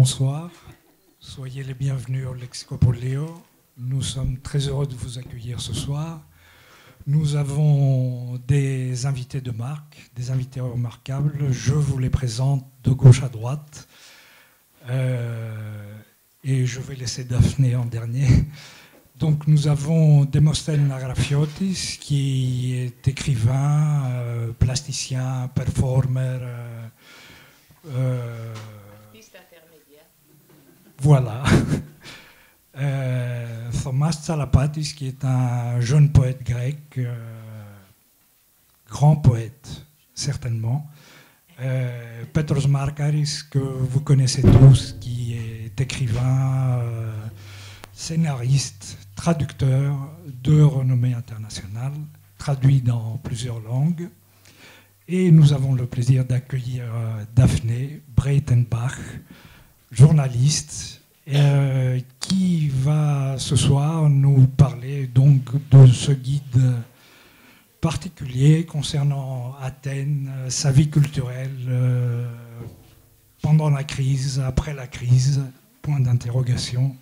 Bonsoir, soyez les bienvenus au Lexicopolio. Nous sommes très heureux de vous accueillir ce soir. Nous avons des invités de marque, des invités remarquables. Je vous les présente de gauche à droite. Et je vais laisser Daphné en dernier. Donc nous avons Demosthène Agrafiotis, qui est écrivain, plasticien, performer. Voilà. Thomas Tsalapatis, qui est un jeune poète grec, grand poète, certainement. Petros Markaris, que vous connaissez tous, qui est écrivain, scénariste, traducteur de renommée internationale, traduit dans plusieurs langues. Et nous avons le plaisir d'accueillir Daphné Breitenbach, journaliste, qui va ce soir nous parler donc de ce guide particulier concernant Athènes, sa vie culturelle pendant la crise, après la crise, point d'interrogation.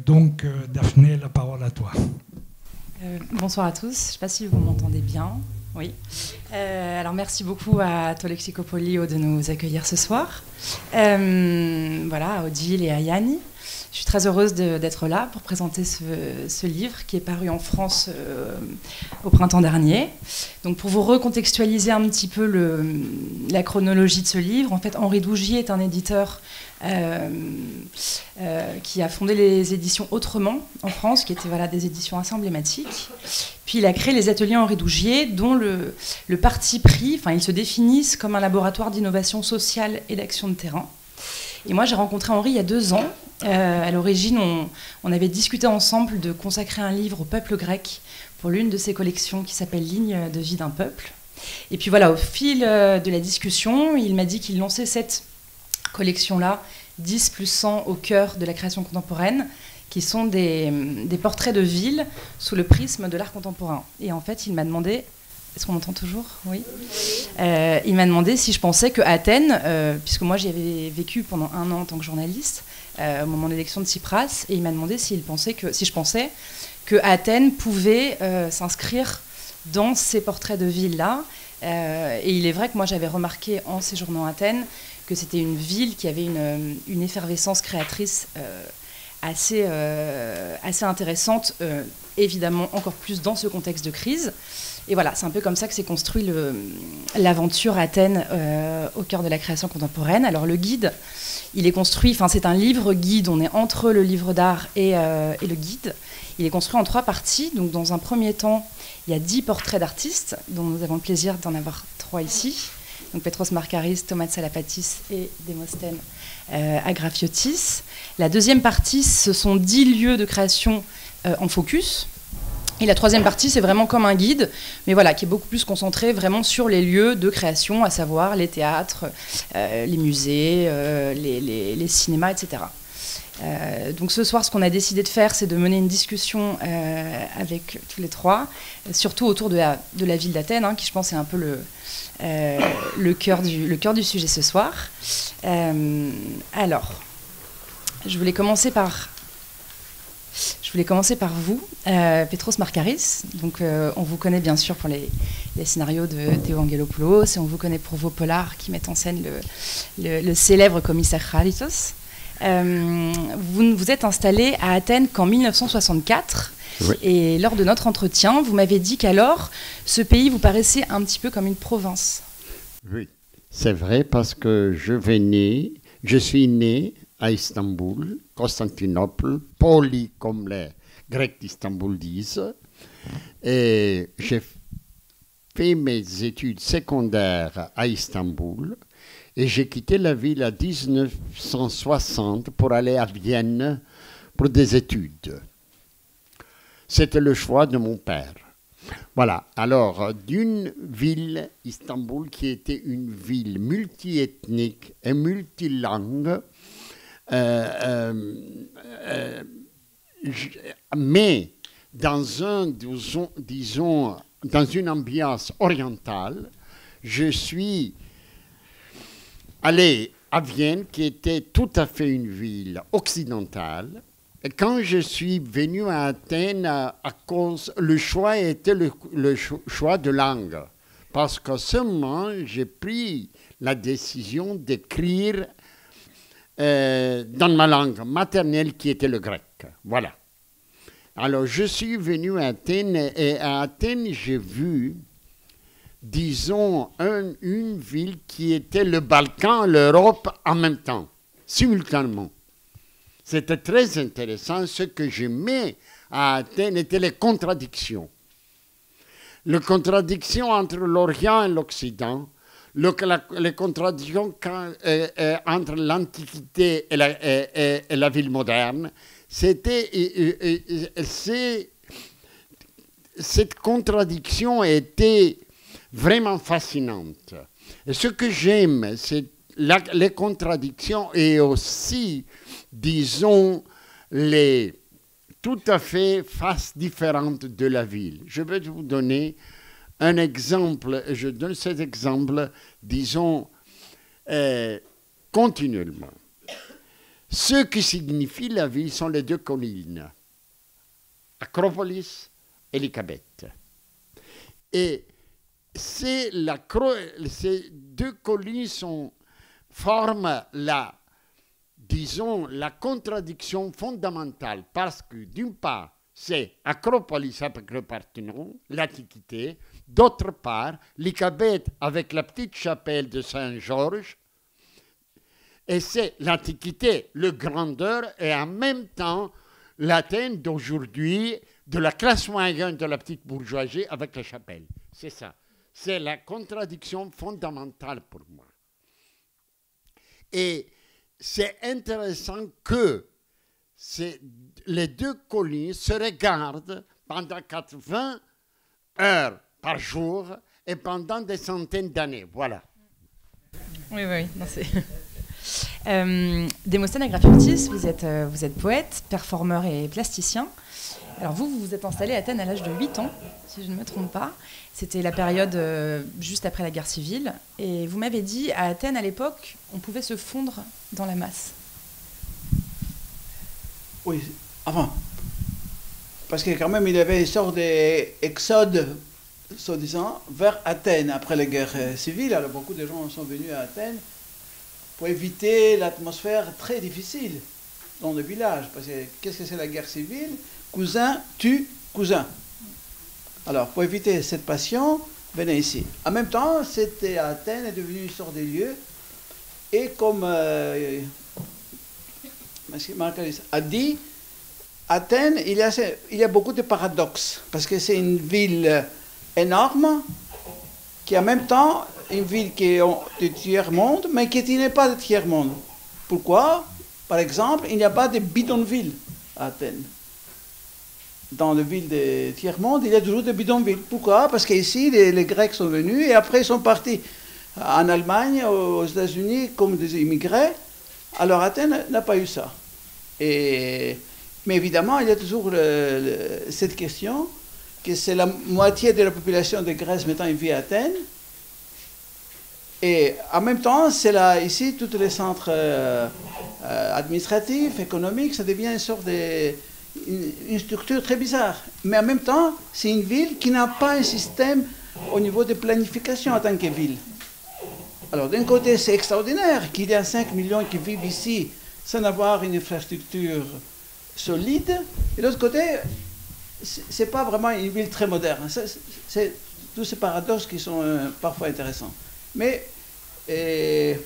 Donc Daphné, la parole à toi. Bonsoir à tous, je ne sais pas si vous m'entendez bien. Oui. Alors merci beaucoup à Tolexicopolio de nous accueillir ce soir. Voilà, à Odile et à Yanni. Je suis très heureuse d'être là pour présenter ce livre qui est paru en France au printemps dernier. Donc pour vous recontextualiser un petit peu la chronologie de ce livre, en fait Henri Dougier est un éditeur qui a fondé les éditions Autrement en France, qui étaient des éditions assez emblématiques. Puis il a créé les ateliers Henri Dougier, dont le parti pris, ils se définissent comme un laboratoire d'innovation sociale et d'action de terrain. Et moi, j'ai rencontré Henri il y a 2 ans. À l'origine, on avait discuté ensemble de consacrer un livre au peuple grec pour l'une de ses collections qui s'appelle Ligne de vie d'un peuple. Et puis voilà, au fil de la discussion, il m'a dit qu'il lançait cette collection-là, 10 plus 100 au cœur de la création contemporaine, qui sont des portraits de villes sous le prisme de l'art contemporain. Et en fait, il m'a demandé... Est-ce qu'on m'entend toujours? Oui. Il m'a demandé si je pensais que Athènes, puisque moi j'y avais vécu pendant 1 an en tant que journaliste, au moment de l'élection de Tsipras, et il m'a demandé si je pensais que Athènes pouvait s'inscrire dans ces portraits de villes-là. Et il est vrai que moi j'avais remarqué en séjournant à Athènes que c'était une ville qui avait une effervescence créatrice assez intéressante, évidemment encore plus dans ce contexte de crise. Et voilà, c'est un peu comme ça que s'est construit l'aventure Athènes au cœur de la création contemporaine. Alors le guide, il est construit, c'est un livre guide, on est entre le livre d'art et le guide. Il est construit en 3 parties. Donc dans un premier temps, il y a 10 portraits d'artistes, dont nous avons le plaisir d'en avoir 3 ici. Donc Petros Markaris, Thomas Tsalapatis et Demosthène Agrafiotis. La deuxième partie, ce sont 10 lieux de création en focus. Et la troisième partie, c'est vraiment comme un guide, mais voilà, qui est beaucoup plus concentré vraiment sur les lieux de création, à savoir les théâtres, les musées, les cinémas, etc. Donc ce soir, ce qu'on a décidé de faire, c'est de mener une discussion avec tous les 3, surtout autour de la ville d'Athènes, qui je pense est un peu le cœur du sujet ce soir. Alors, je voulais commencer par vous, Petros Markaris. Donc, on vous connaît bien sûr pour les scénarios de Théo Angelopoulos, et on vous connaît pour vos polars qui mettent en scène le célèbre commissaire Charitos. Vous êtes installé à Athènes qu'en 1964. Oui. Et lors de notre entretien, vous m'avez dit qu'alors, ce pays vous paraissait un petit peu comme une province. Oui, c'est vrai, parce que je suis né à Istanbul, Constantinople, poli comme les Grecs d'Istanbul disent. Et j'ai fait mes études secondaires à Istanbul et j'ai quitté la ville en 1960 pour aller à Vienne pour des études. C'était le choix de mon père. Voilà, alors d'une ville, Istanbul, qui était une ville multiethnique et multilangue, mais dans dans une ambiance orientale, je suis allé à Vienne, qui était tout à fait une ville occidentale. Et quand je suis venu à Athènes, à cause, le choix était le choix de langue. Parce que seulement j'ai pris la décision d'écrire dans ma langue maternelle qui était le grec. Voilà. Alors je suis venu à Athènes et à Athènes j'ai vu, disons, une ville qui était le Balkan, l'Europe en même temps, simultanément. C'était très intéressant. Ce que j'aimais à Athènes étaient les contradictions. Les contradictions entre l'Orient et l'Occident, les contradictions entre l'Antiquité et la ville moderne. Cette contradiction était vraiment fascinante. Et ce que j'aime, c'est les contradictions et aussi, disons, les tout à fait faces différentes de la ville. Je vais vous donner un exemple, je donne cet exemple, disons, continuellement. Ce qui signifie la ville sont les deux collines, Acropolis et Lycabette. Et ces deux collines forment disons, la contradiction fondamentale, parce que d'une part, c'est Acropolis avec le Parthénon, l'Antiquité, d'autre part, Lycabette avec la petite chapelle de Saint-Georges, et c'est l'Antiquité, le grandeur, et en même temps, l'Athènes d'aujourd'hui, de la classe moyenne de la petite bourgeoisie avec la chapelle. C'est ça. C'est la contradiction fondamentale pour moi. Et c'est intéressant que les deux collines se regardent pendant 80 heures par jour et pendant des centaines d'années. Voilà. Oui, non, c'est... Démosthène Agrafiotis, vous êtes poète, performeur et plasticien. Alors vous vous êtes installé à Athènes à l'âge de 8 ans, si je ne me trompe pas. C'était la période juste après la guerre civile. Et vous m'avez dit, à Athènes, à l'époque, on pouvait se fondre dans la masse. Oui, enfin, parce que quand même, il y avait une sorte d'exode, soi-disant, vers Athènes après la guerre civile. Alors beaucoup de gens sont venus à Athènes pour éviter l'atmosphère très difficile dans le village. Parce que qu'est-ce que c'est la guerre civile? Cousin tue cousin. Alors, pour éviter cette passion, venez ici. En même temps, Athènes est devenu une sorte de lieu. Et comme Marcaris a dit, Athènes, il y a beaucoup de paradoxes. Parce que c'est une ville énorme, qui en même temps, une ville qui est du tiers-monde, mais qui n'est pas de tiers-monde. Pourquoi? Par exemple, il n'y a pas de bidonville à Athènes. Dans la ville de tiers-monde, il y a toujours des bidonvilles. Pourquoi? Parce qu'ici, les Grecs sont venus et après ils sont partis en Allemagne, aux États-Unis, comme des immigrés. Alors Athènes n'a pas eu ça. Mais évidemment, il y a toujours cette question que c'est la moitié de la population de Grèce maintenant qui vit à Athènes. Et en même temps, c'est là, ici, tous les centres administratifs, économiques, ça devient une sorte une structure très bizarre. Mais en même temps, c'est une ville qui n'a pas un système au niveau de planification en tant que ville. Alors d'un côté, c'est extraordinaire qu'il y a 5 millions qui vivent ici sans avoir une infrastructure solide. Et de l'autre côté, ce n'est pas vraiment une ville très moderne. C'est tous ces paradoxes qui sont parfois intéressants. Mais il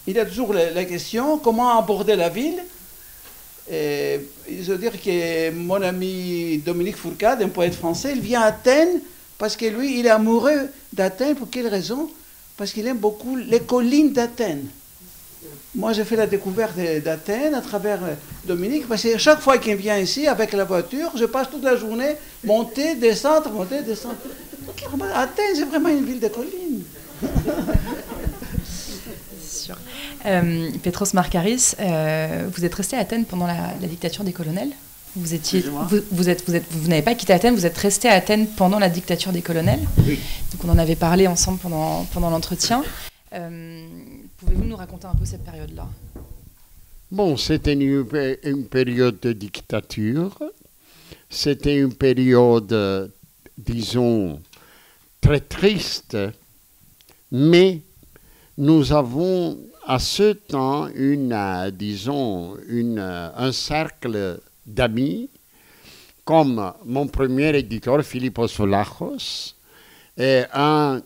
y a toujours la question, comment aborder la ville? Je veux dire que mon ami Dominique Fourcade, un poète français, il vient à Athènes parce que lui, il est amoureux d'Athènes. Pour quelle raison? Parce qu'il aime beaucoup les collines d'Athènes. Moi, j'ai fait la découverte d'Athènes à travers Dominique, parce que chaque fois qu'il vient ici avec la voiture, je passe toute la journée monter, descendre, monter, descendre. Athènes, c'est vraiment une ville de collines. Sûr. Petros Markaris, vous êtes resté à Athènes pendant la dictature des colonels. Vous n'avez pas quitté Athènes, vous êtes resté à Athènes pendant la dictature des colonels. Oui. Donc on en avait parlé ensemble pendant l'entretien. Pouvez-vous nous raconter un peu cette période-là? Bon, c'était une période de dictature. C'était une période, disons, très triste, mais nous avons à ce temps un cercle d'amis, comme mon premier éditeur, Philippos Vlachos, et un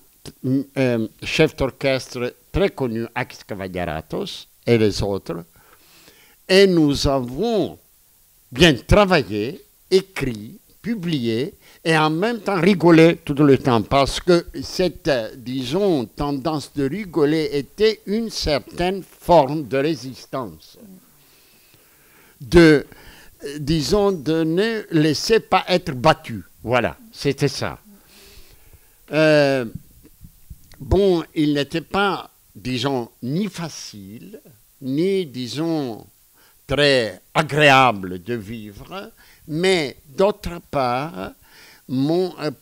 chef d'orchestre très connu, Akis Kavaliaratos, et les autres. Et nous avons bien travaillé, écrit, publié, et en même temps rigolé tout le temps, parce que cette, disons, tendance de rigoler était une certaine forme de résistance. Disons, de ne laisser pas être battu. Voilà, c'était ça. Bon, il n'était pas, disons, ni facile, ni, disons, très agréable de vivre, mais d'autre part,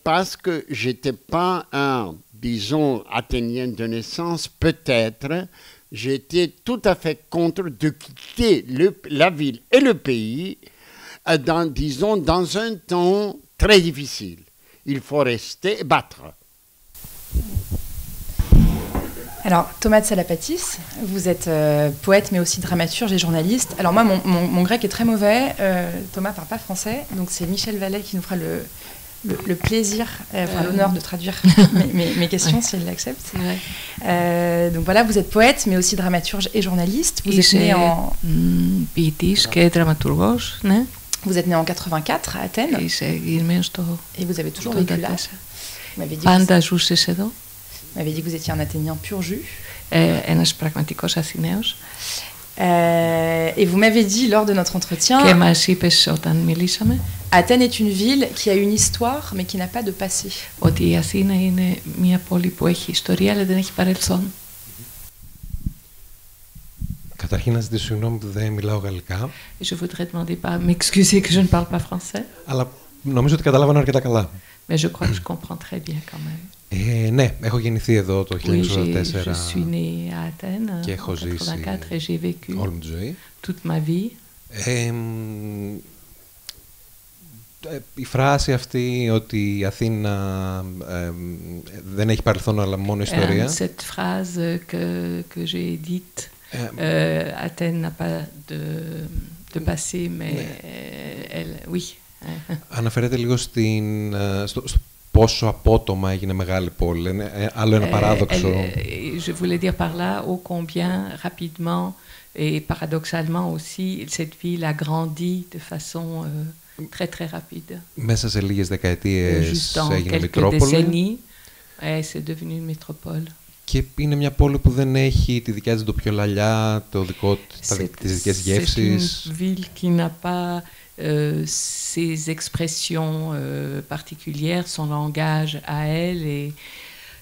parce que je n'étais pas un, disons, athénien de naissance, peut-être, j'étais tout à fait contre de quitter la ville et le pays, disons, dans un temps très difficile. Il faut rester et battre. Alors, Thomas de Salapatis, vous êtes poète, mais aussi dramaturge et journaliste. Alors moi, mon grec est très mauvais. Thomas ne parle pas français, donc c'est Michel Vallet qui nous fera le plaisir, l'honneur de traduire mes questions, si elle l'accepte. Donc voilà, vous êtes poète, mais aussi dramaturge et journaliste. Vous êtes né en... Vous êtes né en 84 à Athènes. Et vous avez toujours vécu là. Vous m'avez dit que vous étiez un Athénien pur jus. Et vous m'avez dit lors de notre entretien, Athènes est une ville qui a une histoire mais qui n'a pas de passé. Καταρχήν να ζητήσω συγγνώμη που δεν μιλάω γαλλικά. Je voudrais demander pas m'excuser que je ne parle pas français. Αλλά νομίζω ότι καταλάβανα αρκετά καλά. Mais je crois que je comprends très bien quand même. Ναι, έχω γεννηθεί εδώ το 1984 je suis né à Athènes και έχω ζήσει et j'ai vécu όλη μου τη ζωή. Toute ma vie. Η φράση αυτή ότι η Αθήνα δεν έχει παρελθόν αλλά μόνο ιστορία. Cette phrase que j'ai dite, Athènes n'a pas de passé, mais oui. Αναφέρεται λίγο στο πόσο απότομα έγινε μεγάλη πόλη. Είναι άλλο ένα παράδοξο. Je voulais dire par là ô combien rapidement et paradoxalement aussi cette ville a grandi de façon très très rapide. Μέσα σε λίγες δεκαετίες έγινε quelques Μητρόπολη. C'est devenu une métropole. Και είναι μια πόλη που δεν έχει τη δικιά της ντοπιολαλιά, τις δικές γεύσεις. C'est une ville qui n'a pas ses expressions particulières, son langage à elle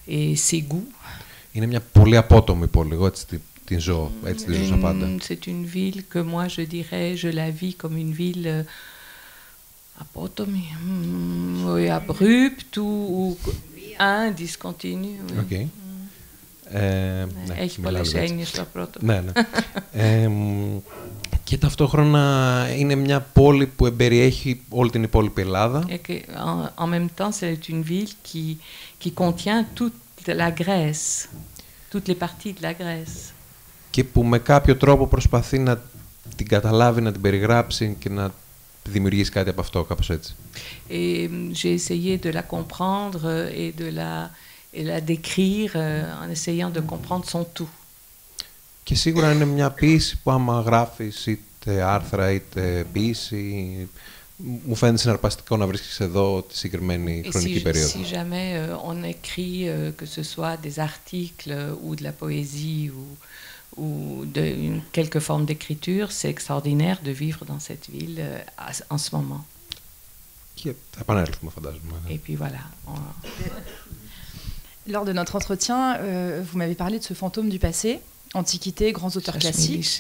et ses goûts. Είναι μια πολύ απότομη πόλη, εγώ έτσι την ζω, έτσι τη ζούσα πάντα. C'est une ville que moi je dirais, je la vis comme une ville apotome, abrupte ou discontinue. Okay. Έχει πολλές έννοιες το πρώτο. Ναι. Και ταυτόχρονα είναι μια πόλη που εμπεριέχει όλη την υπόλοιπη Ελλάδα. En même temps, c'est une ville qui contient toute la Grèce, toutes les parties de la Grèce. Και που με κάποιο τρόπο προσπαθεί να την καταλάβει, να την περιγράψει και να δημιουργήσει κάτι από αυτό, κάπως έτσι. Et j'ai essayé de la comprendre et de la décrire en essayant de comprendre son tout. Και σίγουρα είναι μια ποίηση που άμα γράφεις είτε άρθρα είτε ποίηση, μου φαίνεται συναρπαστικό να βρίσκεις εδώ τη συγκεκριμένη χρονική περίοδο. Si jamais on écrit que ce soit des articles ou de la poésie ou quelque forme d'écriture, c'est extraordinaire de vivre dans cette ville en ce moment. Και θα επανέλθουμε, φαντάζομαι. Et puis voilà. Lors de notre entretien, vous m'avez parlé de ce fantôme du passé, Antiquité, grands auteurs classiques,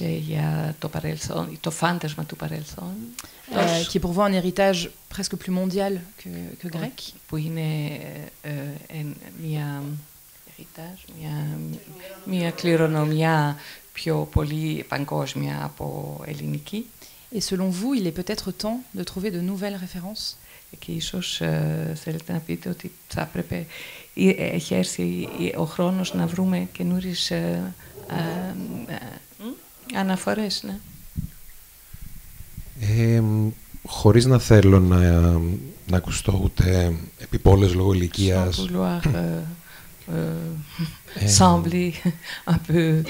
qui est pour vous un héritage presque plus mondial que grec. Που είναι μια héritage, μια κληρονομιά πιο πολύ παγκόσμια από ελληνική. Et selon vous, il est peut-être temps de trouver de nouvelles références? Και ίσως θέλετε να πείτε ότι θα έπρεπε, έχει έρθει ο χρόνος να βρούμε καινούριες αναφορές, ναι. Χωρίς να θέλω να ακουστώ ούτε επιπόλες λόγω ηλικίας. Sembler un peu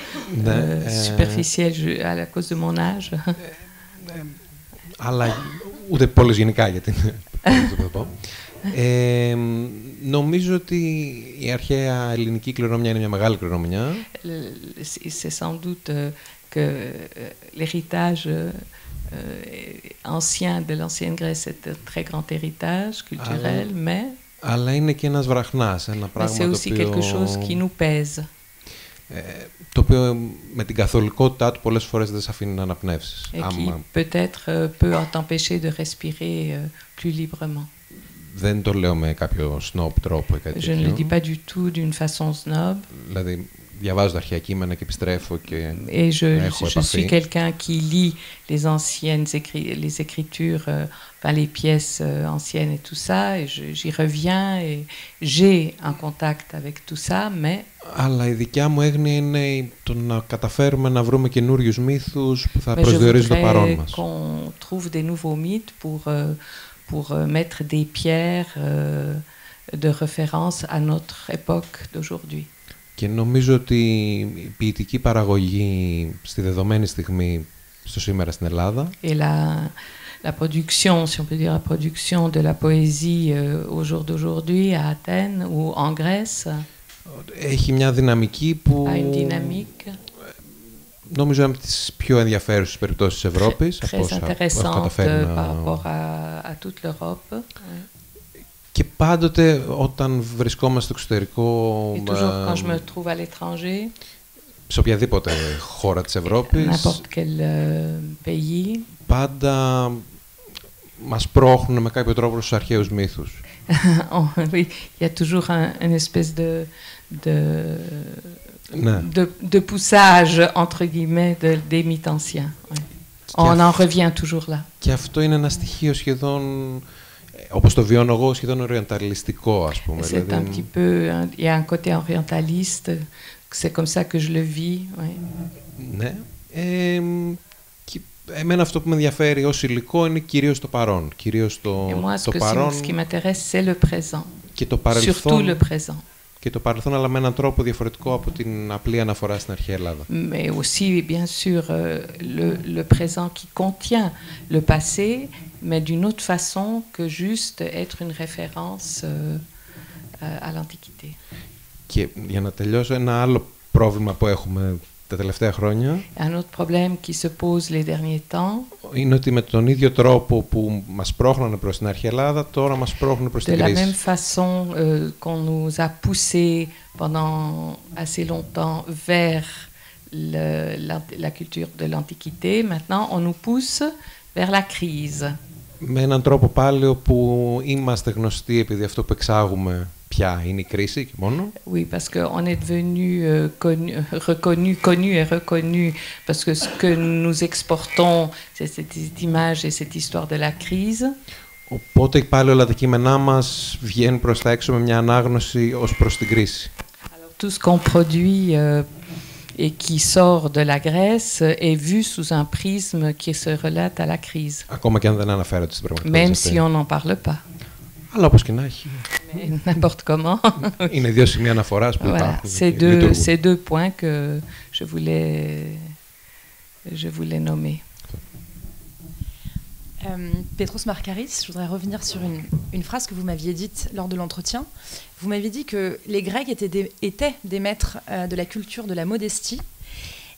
superficiel à cause de mon âge. Αλλά ούτε πόλες γενικά, γιατί το πω. Νομίζω ότι η αρχαία ελληνική κληρονομιά είναι μια μεγάλη κληρονομιά. C'est sans doute que l'héritage ancien de l'ancienne Grèce est un très grand héritage culturel, mais αλλά είναι και ένας βραχνάς, ένα πράγμα c'est aussi quelque chose qui nous pèse. Το οποίο με την καθολικότητά του πολλές φορές δεν σε αφήνει να αναπνεύσεις. Et qui peut-être peut t'empêcher de respirer plus librement. Δεν το λέω με κάποιο snob τρόπο ή κάτι Je ne le dis pas du tout d'une façon snob. Δηλαδή, διαβάζω τα αρχαία κείμενα και επιστρέφω και έχω je suis quelqu'un qui lit les écritures, les pièces anciennes et tout ça, et j'y reviens et j'ai un contact avec tout ça, mais... Αλλά η δικιά μου έγνοια είναι το να καταφέρουμε να βρούμε καινούριους μύθους που θα προσδιορίζουν το παρόν μας. Qu'on trouve des nouveaux mythes pour mettre des pierres de référence à notre époque d'aujourd'hui. Και νομίζω ότι η ποιητική παραγωγή στη δεδομένη στιγμή στο σήμερα στην Ελλάδα et la production, si on peut dire la production de la poésie au jour d'aujourd'hui à Athènes ou en Grèce έχει μια δυναμική που a une dynamique νομίζω είναι από τις πιο ενδιαφέρουσες περιπτώσεις της Ευρώπης très intéressante par rapport à toute l'Europe. Και πάντοτε όταν βρισκόμαστε στο εξωτερικό, quand je me trouve à l'étranger, σε οποιαδήποτε χώρα της Ευρώπης, n'importe quel pays, πάντα μας πρόχνουν με κάποιο τρόπο στους αρχαίους μύθους. Oui, il y a toujours une espèce de poussage entre guillemets des mythes anciens. On en revient toujours là. Και αυτό είναι ένα στοιχείο σχεδόν, όπως το βιώνω εγώ, σχεδόν οριενταλιστικό, ας πούμε. C'est un petit peu, il y a un côté orientaliste, c'est comme ça que je le vis. Ναι. Και εμένα αυτό που με ενδιαφέρει ως υλικό είναι κυρίως το παρόν. Κυρίως το παρόν. Ce qui m'intéresse, c'est le présent. Και το παρελθόν. Surtout le présent. Και το παρελθόν, αλλά με έναν τρόπο διαφορετικό από την απλή αναφορά στην αρχαία Ελλάδα. Mais aussi, bien sûr, le présent qui contient le passé, mais d'une autre façon que juste être une référence à l'Antiquité. Και για να τελειώσω, ένα άλλο πρόβλημα που έχουμε τα τελευταία χρόνια Un autre problème qui se pose les derniers temps, είναι ότι με τον ίδιο τρόπο που μας πρόχνανε προς την αρχαία Ελλάδα, τώρα μας πρόχνουν προς την κρίση. De la même façon qu'on nous a poussé pendant assez longtemps vers la culture de l'Antiquité, maintenant on nous pousse vers la crise. Με έναν τρόπο πάλι όπου είμαστε γνωστοί επειδή αυτό που εξάγουμε πια είναι η κρίση και μόνο. Oui, parce qu'on est devenu connu et reconnu, parce que ce que nous exportons, c'est cette image et cette histoire de la crise. Οπότε πάλι όλα τα κείμενά μας βγαίνουν προς τα έξω με μια ανάγνωση ως προς την κρίση. Tout ce qu'on produit et qui sort de la Grèce est vu sous un prisme qui se relate à la crise. Ακόμα και αν δεν αναφέρεται στην πραγματικότητα. Même si on n'en parle pas. Αλλά όπως και να έχει. N'importe comment. Είναι δύο σημεία αναφοράς που υπάρχουν. C'est deux points que je voulais nommer. Petros Markaris, je voudrais revenir sur une phrase que vous m'aviez dite lors de l'entretien. Vous m'aviez dit que les Grecs étaient des maîtres de la culture de la modestie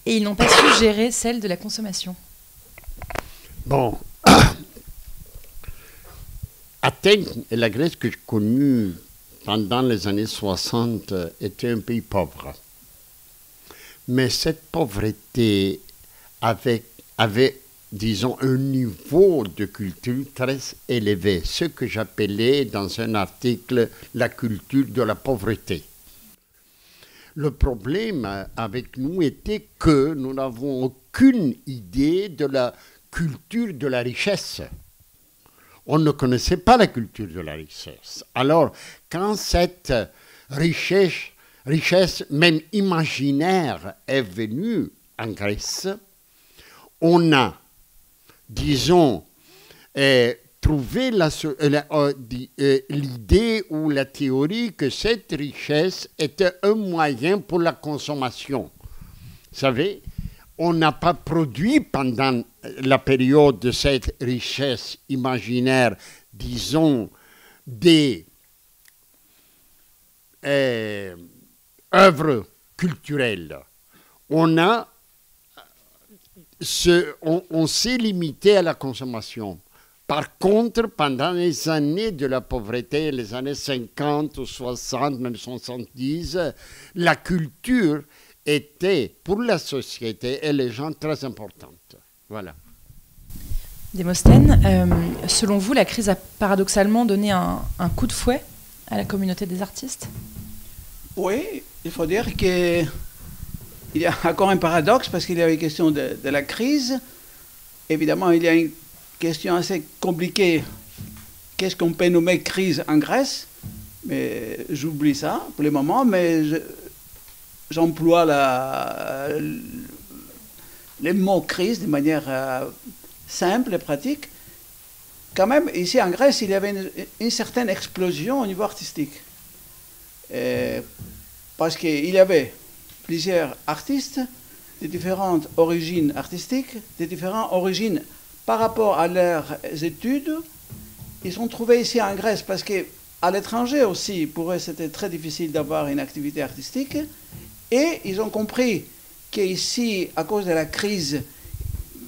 et ils n'ont pas su gérer celle de la consommation. Bon, Athènes et la Grèce que j'ai connue pendant les années 60 était un pays pauvre. Mais cette pauvreté avait disons, un niveau de culture très élevé, ce que j'appelais dans un article la culture de la pauvreté. Le problème avec nous était que nous n'avons aucune idée de la culture de la richesse. On ne connaissait pas la culture de la richesse. Alors, quand cette richesse même imaginaire est venue en Grèce, on a, disons, trouvé l'idée ou la théorie que cette richesse était un moyen pour la consommation. Vous savez, on n'a pas produit pendant la période de cette richesse imaginaire, disons, des œuvres culturelles. On s'est limité à la consommation. Par contre, pendant les années de la pauvreté, les années 50 ou 60, même 70, la culture était pour la société et les gens très importante. Voilà. Démosthène, selon vous, la crise a paradoxalement donné un coup de fouet à la communauté des artistes? Oui, il faut dire qu'il y a encore un paradoxe parce qu'il y a une question de la crise. Évidemment, il y a une question assez compliquée. Qu'est-ce qu'on peut nommer crise en Grèce? Mais j'oublie ça pour le moment, mais j'emploie les mots crise de manière simple et pratique. Quand même, ici en Grèce, il y avait une certaine explosion au niveau artistique. Parce qu'il y avait plusieurs artistes de différentes origines artistiques, de différentes origines par rapport à leurs études. Ils sont trouvés ici en Grèce parce qu'à l'étranger aussi, pour eux, c'était très difficile d'avoir une activité artistique. Et ils ont compris qu'ici, à cause de la crise,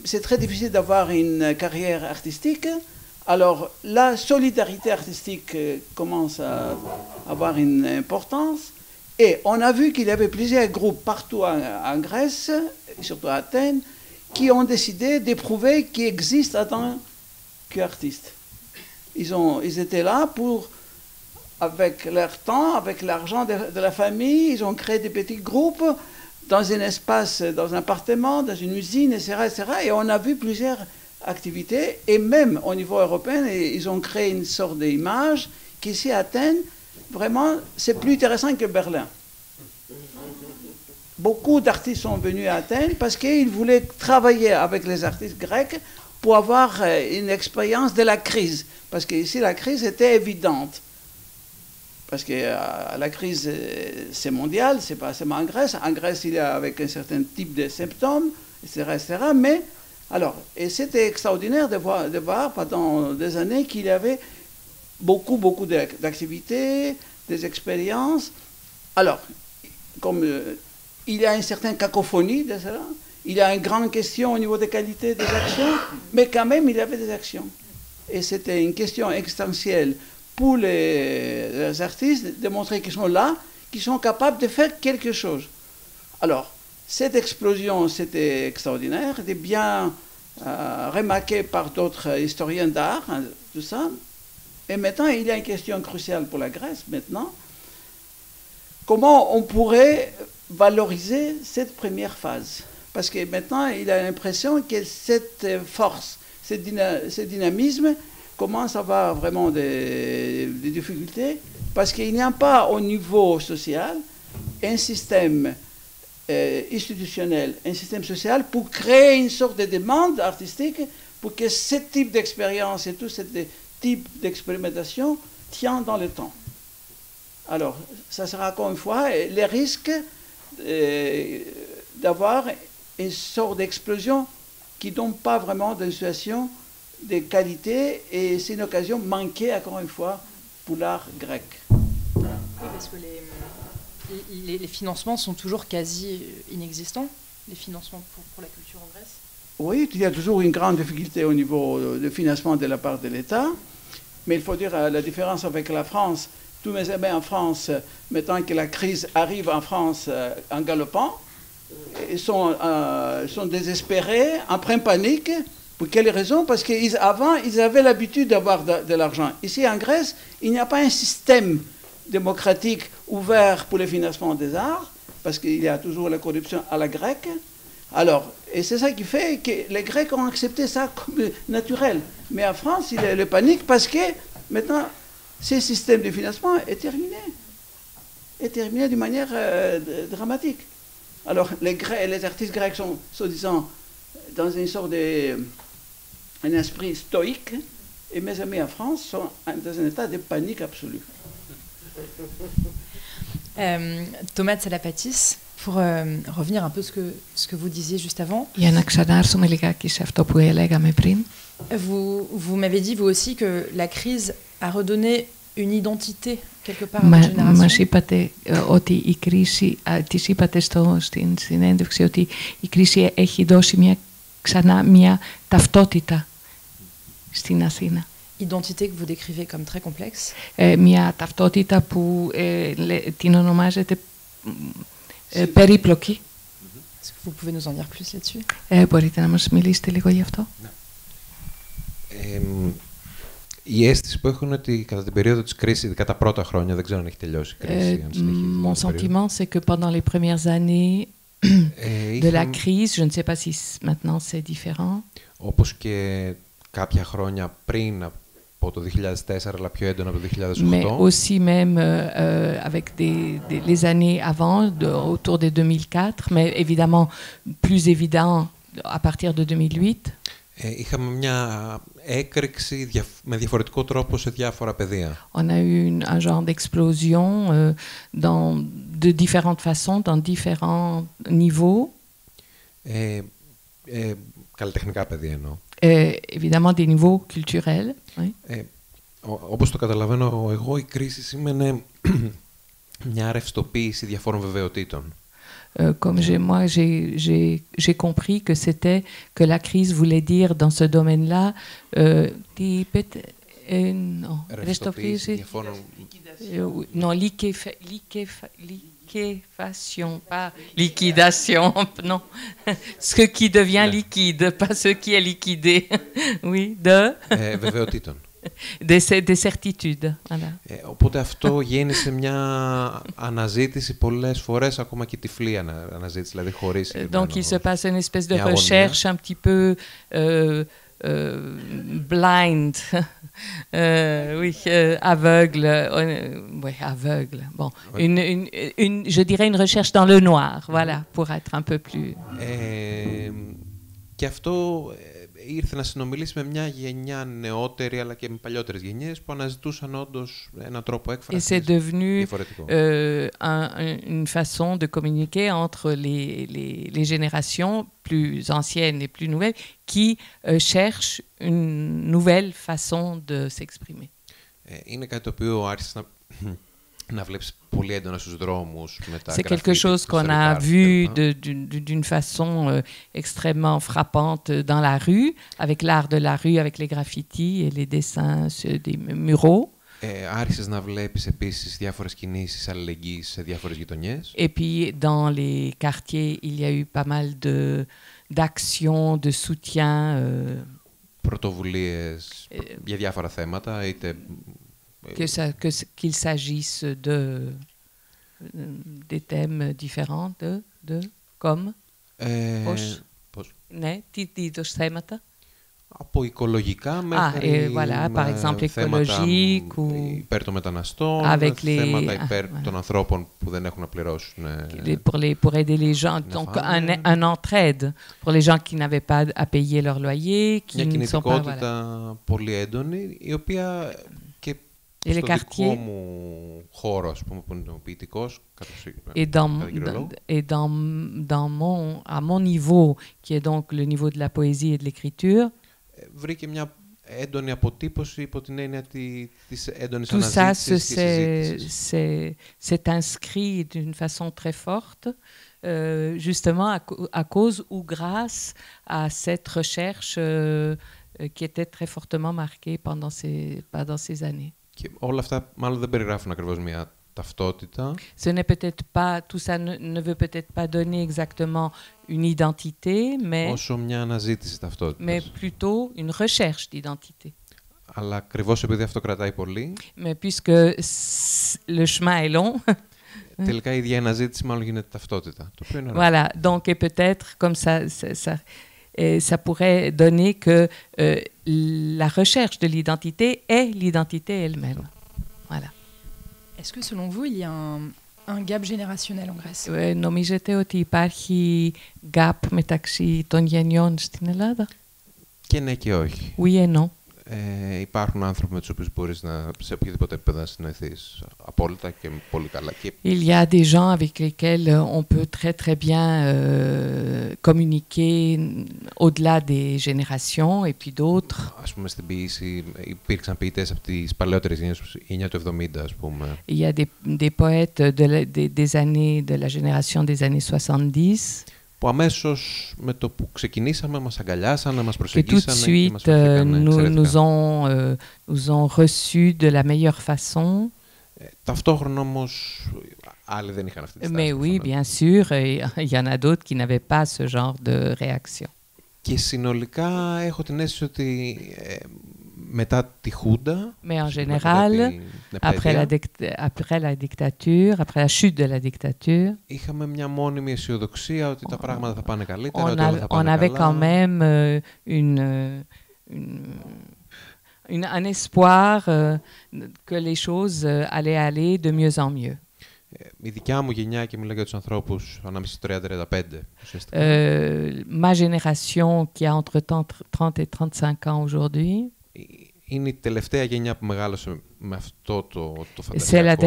c'est très difficile d'avoir une carrière artistique. Alors, la solidarité artistique commence à avoir une importance. Et on a vu qu'il y avait plusieurs groupes partout en Grèce, surtout à Athènes, qui ont décidé d'éprouver qu'ils existent en tant qu'artistes. Ils étaient là pour, avec leur temps, avec l'argent de la famille, ils ont créé des petits groupes dans un espace, dans un appartement, dans une usine, etc., etc. Et on a vu plusieurs activités. Et même au niveau européen, ils ont créé une sorte d'image qu'ici à Athènes, vraiment, c'est plus intéressant que Berlin. Beaucoup d'artistes sont venus à Athènes parce qu'ils voulaient travailler avec les artistes grecs pour avoir une expérience de la crise. Parce qu'ici, la crise était évidente. Parce que la crise, c'est mondial, c'est pas seulement en Grèce. En Grèce, il y a avec un certain type de symptômes, etc., etc. Mais, alors, et c'était extraordinaire de voir pendant des années qu'il y avait beaucoup d'activités, des expériences. Alors, comme il y a une certaine cacophonie de cela, il y a une grande question au niveau des qualités des actions, mais quand même, il y avait des actions. Et c'était une question existentielle pour les artistes de montrer qu'ils sont là, qu'ils sont capables de faire quelque chose. Alors, cette explosion, c'était extraordinaire, c'était bien remarqué par d'autres historiens d'art, hein, tout ça. Et maintenant, il y a une question cruciale pour la Grèce, maintenant. Comment on pourrait valoriser cette première phase? Parce que maintenant, il a l'impression que cette force, ce dynamisme commence à avoir vraiment des difficultés, parce qu'il n'y a pas au niveau social un système institutionnel, un système social pour créer une sorte de demande artistique pour que ce type d'expérience et tout ce type d'expérimentation tient dans le temps. Alors, ça sera encore une fois les risques d'avoir une sorte d'explosion qui ne donne pas vraiment d'une situation de qualité, et c'est une occasion manquée, encore une fois, pour l'art grec. Oui, parce que les financements sont toujours quasi inexistants, les financements pour la culture en Grèce. Oui, il y a toujours une grande difficulté au niveau de financement de la part de l'État, mais il faut dire la différence avec la France. Tous mes amis en France, maintenant que la crise arrive en France en galopant, ils sont désespérés, en pleine panique. Pour quelle raison? Parce qu'avant, ils avaient l'habitude d'avoir de l'argent. Ici, en Grèce, il n'y a pas un système démocratique ouvert pour le financement des arts, parce qu'il y a toujours la corruption à la grecque. Alors, et c'est ça qui fait que les Grecs ont accepté ça comme naturel. Mais en France, il y a le panique parce que maintenant, ce système de financement est terminé. Est terminé d'une manière dramatique. Alors, les artistes grecs sont, soi-disant, dans une sorte un esprit stoïque, et mes amis en France sont dans un état de panique absolue. Thomas Tsalapatis, pour revenir un peu ce que vous disiez juste avant. Για να ξανάρθουμε λιγάκι σε αυτό που έλεγαμε πριν. Vous m'avez dit, vous aussi, que la crise a redonné une identité quelque part à votre génération. Μας είπατε ότι η κρίση, της είπατε στην συνέντευξη ότι η κρίση έχει δώσει ξανά μια ταυτότητα στην Αθήνα. Identité que vous décrivez comme très complexe. Μια ταυτότητα που την ονομάζετε περίπλοκη. Est-ce que vous pouvez nous en dire plus là-dessus? Μπορείτε να μας μιλήσετε λίγο γι' αυτό? Η αίσθηση που έχουν ότι κατά την περίοδο της κρίσης, ειδικά τα πρώτα χρόνια, δεν ξέρω αν έχει τελειώσει η κρίση. Mon sentiment, c'est que pendant les premières années de la crise, je ne sais pas si maintenant c'est différent. Όπως και κάποια χρόνια πριν από το 2004, αλλά πιο έντονα από το 2008. Mais aussi même avec les années avant, autour de 2004, mais évidemment plus évident à partir de 2008. Είχαμε μια έκρηξη με διαφορετικό τρόπο σε διάφορα πεδία. On a eu un genre d'explosion de différentes façons, dans différents niveaux. Καλλιτεχνικά πεδία εννοώ. Évidemment des niveaux culturels. Oui. Όπως το καταλαβαίνω εγώ, η κρίση σήμαινε μια ρευστοποίηση διαφόρων βεβαιοτήτων. Comme moi, j'ai compris que c'était que la crise voulait dire dans ce domaine-là non, liquéfaction, pas liquidation, non. Ce qui devient liquide, pas ce qui est liquidé. Oui, βεβαιοτήτων. Des certitudes. Voilà. Οπότε αυτό γέννησε μια αναζήτηση πολλές φορές, ακόμα και τυφλή αναζήτηση, δηλαδή χωρίς... Donc il se passe une espèce de recherche un petit peu blind, oui, aveugle, ouais, aveugle. Bon, je dirais une recherche dans le noir, voilà, pour être un peu plus... Και αυτό ήρθε να συνομιλήσει με μια γενιά νεότερη, αλλά και με παλιότερες γενιές που αναζητούσαν όντως έναν τρόπο έκφρασης διαφορετικό. Et c'est devenu une façon de communiquer entre les générations plus anciennes et plus nouvelles qui cherchent une nouvelle façon de s'exprimer. Είναι κάτι το οποίο άρχισε να βλέπεις πολύ έντονα στους δρόμους με τα C'est quelque chose qu'on a vu d'une façon extrêmement frappante dans la rue, avec l'art de la rue, avec les graffitis et les dessins des muraux. Άρχισες να βλέπεις επίσης διάφορες κινήσεις αλληλεγγύης σε διάφορες γειτονιές. Et puis dans les quartiers, il y a eu pas mal d'actions, de soutien. Pρωτοβουλίες για διάφορα θέματα, είτε qu'il s'agisse des thèmes différents comme ναι, τι είδος θέματα. Από οικολογικά μέχρι voilà, par exemple, θέματα écologique, υπέρ των μεταναστών, θέματα υπέρ των ανθρώπων που δεν έχουν να πληρώσουν. Pour aider les gens, donc un entraide pour les gens qui n'avaient pas à payer leur loyer, qui ne sont pas... Μια κινητικότητα πολύ έντονη, η οποία και στο δικό μου χώρο, ας πούμε, που είναι ο ποιητικός, et à mon niveau, qui est donc le niveau de la poésie et de l'écriture, βρήκε μια έντονη αποτύπωση υπό την έννοια της έντονης tout ça αναζήτησης και συζήτησης. s'est inscrit d'une façon très forte, justement à cause ou grâce à cette recherche qui était très fortement marquée pendant ces années. Και όλα αυτά μάλλον δεν περιγράφουν ακριβώς μια ταυτότητα. Ce n'est peut-être pas, tout ça ne veut peut-être pas donner exactement une identité, mais, όσο μια αναζήτηση ταυτότητας. mais plutôt une recherche d'identité. Αλλά ακριβώς επειδή αυτό κρατάει πολύ, mais puisque le chemin est long, Τελικά η ίδια αναζήτηση μάλλον γίνεται ταυτότητα. Voilà, donc et peut-être comme ça pourrait donner que la recherche de l'identité est l'identité elle-même. Voilà. Est-ce que selon vous, il y a un gap générationnel en Grèce? Νομίζετε ότι υπάρχει gap μεταξύ των γενιών στην Ελλάδα? Και ναι και όχι. Oui et non. Υπάρχουν άνθρωποι με τους οποίους μπορείς σε οποιοδήποτε επίπεδο να συνοηθείς απόλυτα και πολύ καλά. Il y a des gens avec lesquels on peut très très bien communiquer au-delà des générations et puis d'autres. Ας πούμε στην ποίηση υπήρξαν ποιητές από τις παλαιότερες γενιές του 70, ας πούμε. Il y a des poètes de la génération des années 70. Που αμέσως με το που ξεκινήσαμε μας αγκαλιάσανε, μας Et tout de προσεγγίσανε και μας suite nous ont reçus de la meilleure façon. Ταυτόχρονα όμως άλλοι δεν είχαν αυτή τη στάση. Mais oui, bien sûr, il y en a d'autres qui n'avaient pas ce genre de réaction. Και συνολικά έχω την αίσθηση ότι μετά τη Χούντα, mais en général, après la dictature, après la chute de la dictature, είχαμε μια μόνιμη αισιοδοξία ότι τα πράγματα θα πάνε καλύτερα, ότι όλα θα πάνε on avait καλά. quand même un espoir que les choses allaient aller de mieux en mieux. Η δικιά μου γενιά, και μιλάω για τους ανθρώπους ανάμεσα στις 30-35, ουσιαστικά. Ma génération qui a entre 30 et 35 ans aujourd'hui, είναι η τελευταία γενιά που μεγάλωσε με αυτό το φαντασιακό.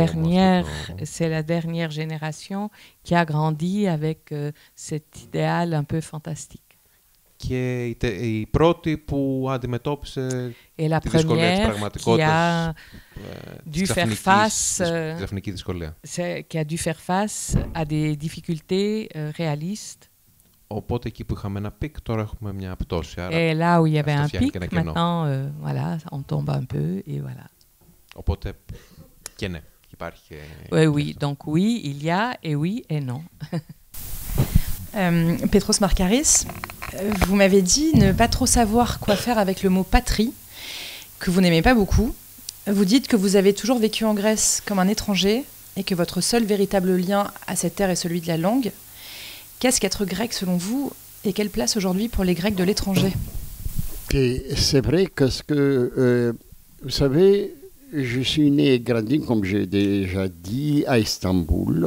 C'est la dernière génération qui a grandi avec cet idéal un peu fantastique. Και η πρώτη που αντιμετώπισε τη δυσκολία της πραγματικότητας, τη ξαφνική δυσκολία. Qui a dû faire face à des difficultés réalistes. Οπότε εκεί που είχαμε ένα πικ, τώρα έχουμε μια πτώση. Et là où il y avait un pic, maintenant, voilà, on tombe un peu et voilà. Οπότε και ναι, υπάρχει και... Oui, donc oui, il y a, et oui, et non. Petros Markaris, vous m'avez dit ne pas trop savoir quoi faire avec le mot patrie, que vous n'aimez pas beaucoup. Vous dites que vous avez toujours vécu en Grèce comme un étranger et que votre seul véritable lien à cette terre est celui de la langue. Qu'est-ce qu'être grec selon vous et quelle place aujourd'hui pour les Grecs de l'étranger? C'est vrai que vous savez, je suis né et grandi, comme j'ai déjà dit, à Istanbul,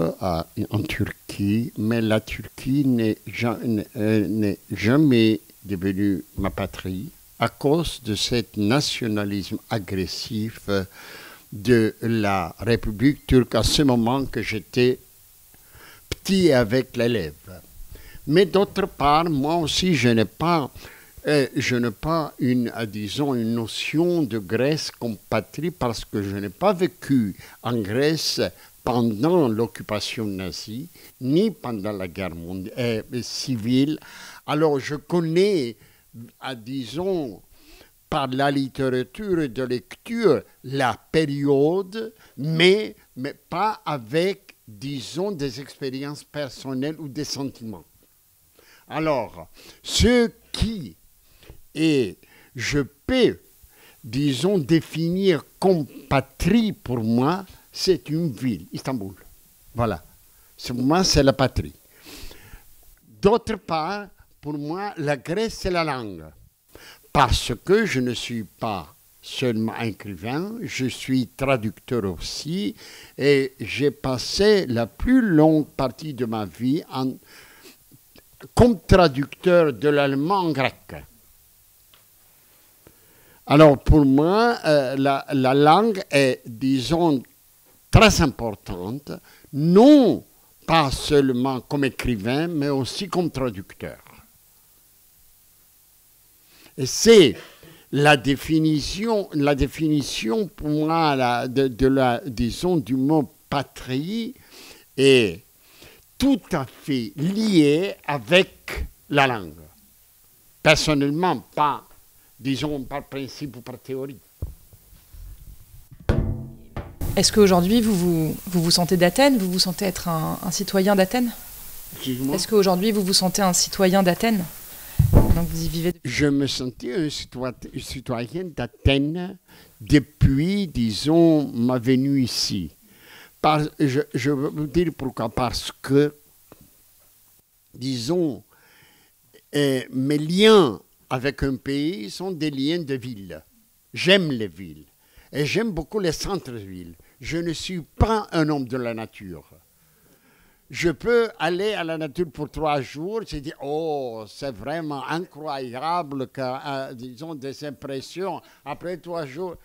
en Turquie, mais la Turquie n'est jamais devenue ma patrie à cause de ce nationalisme agressif de la République turque à ce moment que j'étais petit avec l'élève. Mais d'autre part, moi aussi, je n'ai pas une notion de Grèce comme patrie parce que je n'ai pas vécu en Grèce pendant l'occupation nazie, ni pendant la guerre civile. Alors, je connais, disons, par la littérature de lecture, la période, mais pas avec, disons, des expériences personnelles ou des sentiments. Alors, ce qui est, je peux, disons, définir comme patrie pour moi, c'est une ville, Istanbul. Voilà. Pour moi, c'est la patrie. D'autre part, pour moi, la Grèce, c'est la langue. Parce que je ne suis pas seulement écrivain, je suis traducteur aussi, et j'ai passé la plus longue partie de ma vie comme traducteur de l'allemand en grec. Alors pour moi, la langue est, disons, très importante, non pas seulement comme écrivain, mais aussi comme traducteur. Et c'est la définition pour moi disons, du mot patrie est tout à fait lié avec la langue. Personnellement, pas, disons, par principe ou par théorie. Est-ce qu'aujourd'hui, vous vous sentez d'Athènes? Vous vous sentez être un citoyen d'Athènes? Est-ce qu'aujourd'hui, vous vous sentez un citoyen d'Athènes? Donc vous y vivez depuis... Je me sentais un citoyen d'Athènes depuis, disons, ma venue ici. je veux vous dire pourquoi. Parce que, disons, mes liens avec un pays sont des liens de ville. J'aime les villes et j'aime beaucoup les centres-villes. Je ne suis pas un homme de la nature. Je peux aller à la nature pour 3 jours, je dis, oh, c'est vraiment incroyable que, disons, des impressions. Après 3 jours,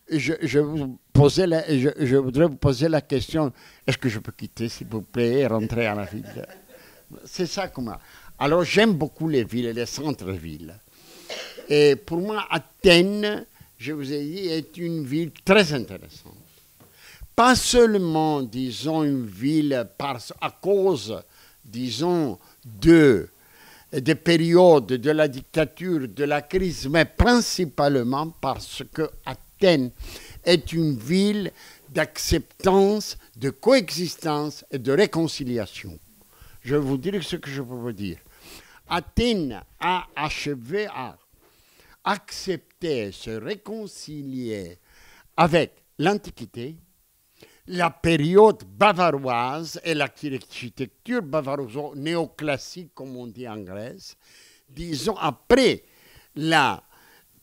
je voudrais vous poser la question, est-ce que je peux quitter, s'il vous plaît, et rentrer à la ville? C'est ça que moi. Alors, j'aime beaucoup les villes, les centres-villes. Et pour moi, Athènes, je vous ai dit, est une ville très intéressante. Pas seulement, disons, une ville à cause, disons, des périodes de la dictature, de la crise, mais principalement parce que Athènes est une ville d'acceptance, de coexistence et de réconciliation. Je vais vous dire ce que je peux vous dire. Athènes a achevé à accepter, se réconcilier avec l'Antiquité, la période bavaroise et l'architecture bavaroise néoclassique, comme on dit en Grèce, disons après la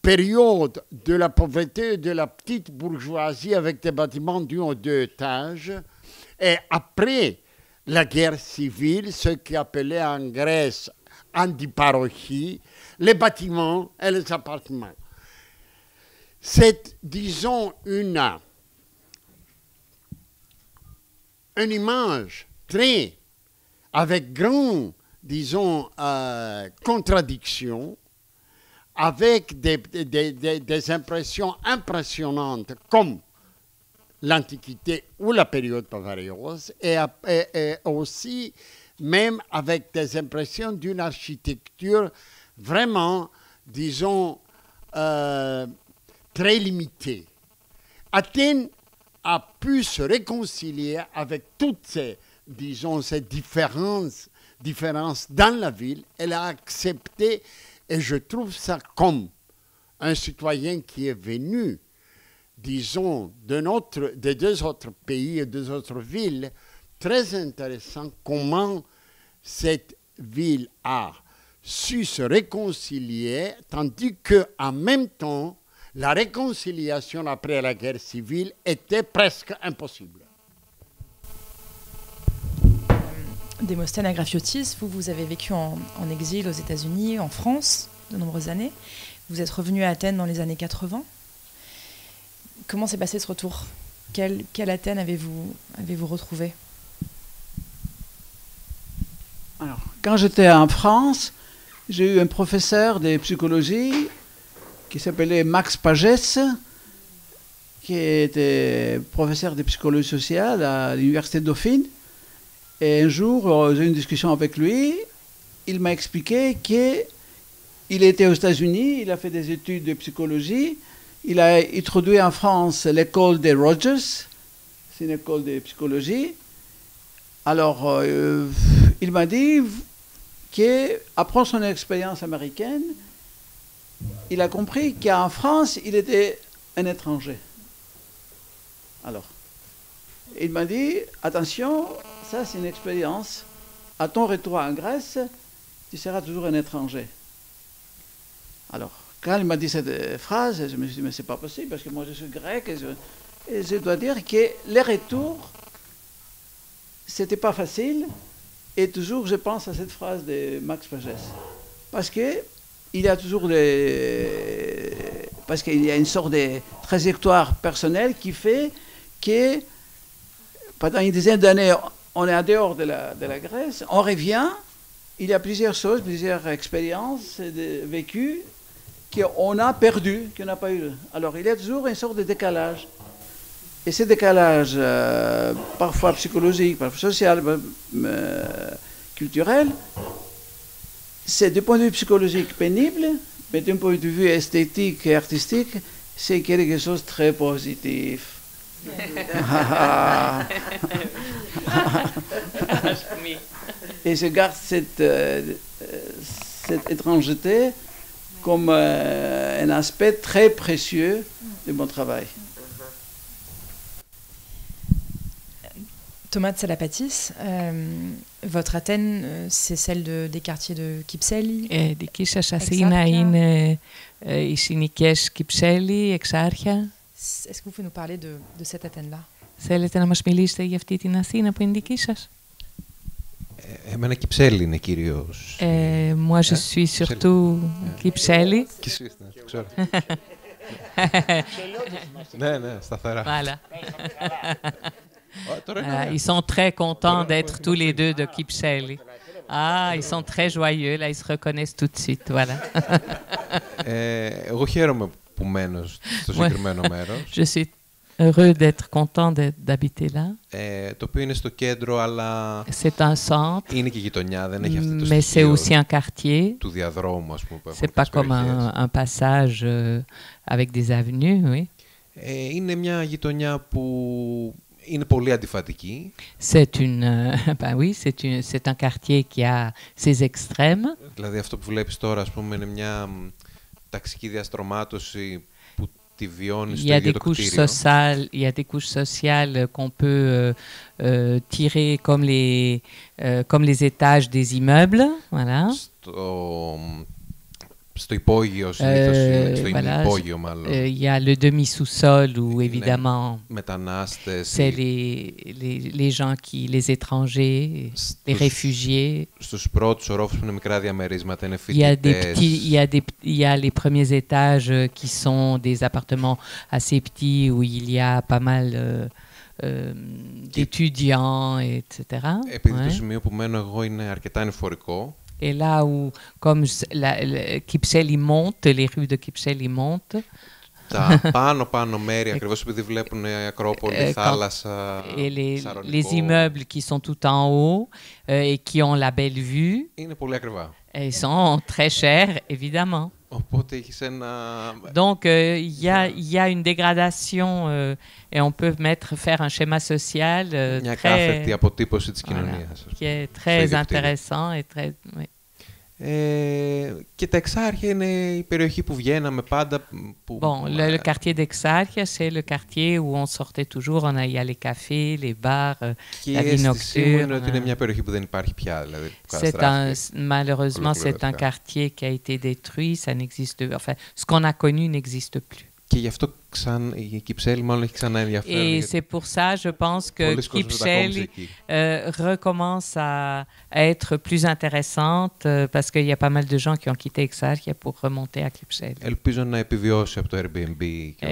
période de la pauvreté et de la petite bourgeoisie avec des bâtiments d'1 ou 2 étages, et après la guerre civile, ce qui appelait en Grèce antiparochie, les bâtiments et les appartements. C'est, disons, une image très, avec grand, disons, contradiction, avec des impressions impressionnantes comme l'Antiquité ou la période bavaroise, et aussi même avec des impressions d'une architecture vraiment, disons, très limitée. Athènes a pu se réconcilier avec toutes ces, disons, ces différences dans la ville. Elle a accepté, et je trouve ça comme un citoyen qui est venu, disons, des 2 autres pays et 2 autres villes, très intéressant comment cette ville a su se réconcilier, tandis qu'en même temps, la réconciliation après la guerre civile était presque impossible. Démosthène Agrafiotis, vous avez vécu en exil aux États-Unis, en France, de nombreuses années. Vous êtes revenu à Athènes dans les années 80. Comment s'est passé ce retour? Quelle Athènes avez-vous retrouvé? Alors, quand j'étais en France, j'ai eu un professeur de psychologie qui s'appelait Max Pagès, qui était professeur de psychologie sociale à l'Université de Dauphine. Et un jour, j'ai eu une discussion avec lui. Il m'a expliqué qu'il était aux États-Unis, il a fait des études de psychologie. Il a introduit en France l'école des Rogers, c'est une école de psychologie. Alors, il m'a dit qu'après son expérience américaine, il a compris qu'en France, il était un étranger. Alors, il m'a dit, attention, ça c'est une expérience. À ton retour en Grèce, tu seras toujours un étranger. Alors, quand il m'a dit cette phrase, je me suis dit, mais c'est pas possible, parce que moi je suis grec, et je dois dire que les retours, c'était pas facile, et toujours je pense à cette phrase de Max Pagès. Parce qu'il y a toujours parce qu'il y a une sorte de trajectoire personnelle qui fait que pendant une dizaine d'années, on est en dehors de la Grèce, on revient, il y a plusieurs choses, plusieurs expériences vécues qu'on a perdues, qu'on n'a pas eu. Alors il y a toujours une sorte de décalage. Et ce décalage, parfois psychologique, parfois social, culturel, c'est du point de vue psychologique pénible, mais d'un point de vue esthétique et artistique, c'est quelque chose de très positif. Et je garde cette étrangeté comme un aspect très précieux de mon travail. Thomas de Salapatis, votre Athènes, c'est celle des quartiers de Κυψέλη. Δική σας Αθήνα είναι οι συνοικίες Κυψέλη, Εξάρχεια. Est-ce que vous pouvez nous parler de cette Athènes-là? Θέλετε να μας μιλήσετε για αυτή την Αθήνα που είναι δική σας? Εμένα Κυψέλη είναι κυρίως. Moi, je suis surtout Κυψέλη. Και εσύ είστε, ξέρω. Ναι, σταθερά. Voilà. Ils sont très contents d'être tous les deux de Κυψέλη. Ah, ils sont très joyeux, là, ils se reconnaissent tout de suite, voilà. Εγώ χαίρομαι που μένω στο συγκεκριμένο μέρος. Je suis heureux d'être content d'habiter là. Το οποίο είναι στο κέντρο, αλλά c'est un centre, είναι και γειτονιά, δεν έχει αυτό το mais c'est στοιχείο aussi un quartier. του διαδρόμου, ας πούμε, που C'est pas comme un passage avec des avenues, oui. Είναι μια γειτονιά που είναι πολύ αντιφατική. C'est ben oui, c'est un quartier qui a ses extrêmes. Δηλαδή αυτό που βλέπεις τώρα, ας πούμε, είναι μια ταξική διαστρωμάτωση που τη βιώνει στο ίδιο το κτίριο. Il y a des couches sociales qu'on peut tirer comme les étages des immeubles, voilà. Στο υπόγειο, συνήθως, στο υπόγειο μάλλον. Il y a le demi-sous-sol où évidemment μετανάστες, c'est les gens les étrangers, les réfugiés. Στους πρώτους ορόφους που είναι μικρά διαμερίσματα είναι φοιτητές. Il y a les premiers étages qui sont des appartements assez petits où il y a pas mal d'étudiants, etc. Επειδή το σημείο που μένω εγώ είναι αρκετά ανηφορικό. Et là où, comme Κυψέλη monte, les rues de Κυψέλη montent. Τα πάνω μέρη, ακριβώς επειδή βλέπουν Ακρόπολη, θάλασσα, les immeubles qui sont tout en haut et qui ont la belle vue. Είναι πολύ ακριβά. Ils sont très chers, évidemment. Οπότε έχεις ένα... Donc, il y a une dégradation et on peut faire un schéma social μια κάθετη αποτύπωση της κοινωνίας. Qui est très intéressant et très... Oui. Και τα Εξάρχεια είναι η περιοχή που βγαίναμε πάντα. Bon, le quartier d'Exarchia, c'est le quartier où on sortait toujours. Il y a les cafés, les bars, la vie nocturne. Είναι ότι είναι μια περιοχή που δεν υπάρχει πια. Δηλαδή, malheureusement, c'est un quartier qui a été détruit. Ça n'existe, enfin, ce qu'on a connu n'existe plus. Και γι' αυτό η Κυψέλη μάλλον έχει ξανά ενδιαφέρον. Et c'est pour ça, je pense que Κυψέλη recommence à être plus intéressante parce qu'il y a pas mal de gens qui ont quitté Exarchia pour remonter à Κυψέλη. Ελπίζω να επιβιώσει από το Airbnb και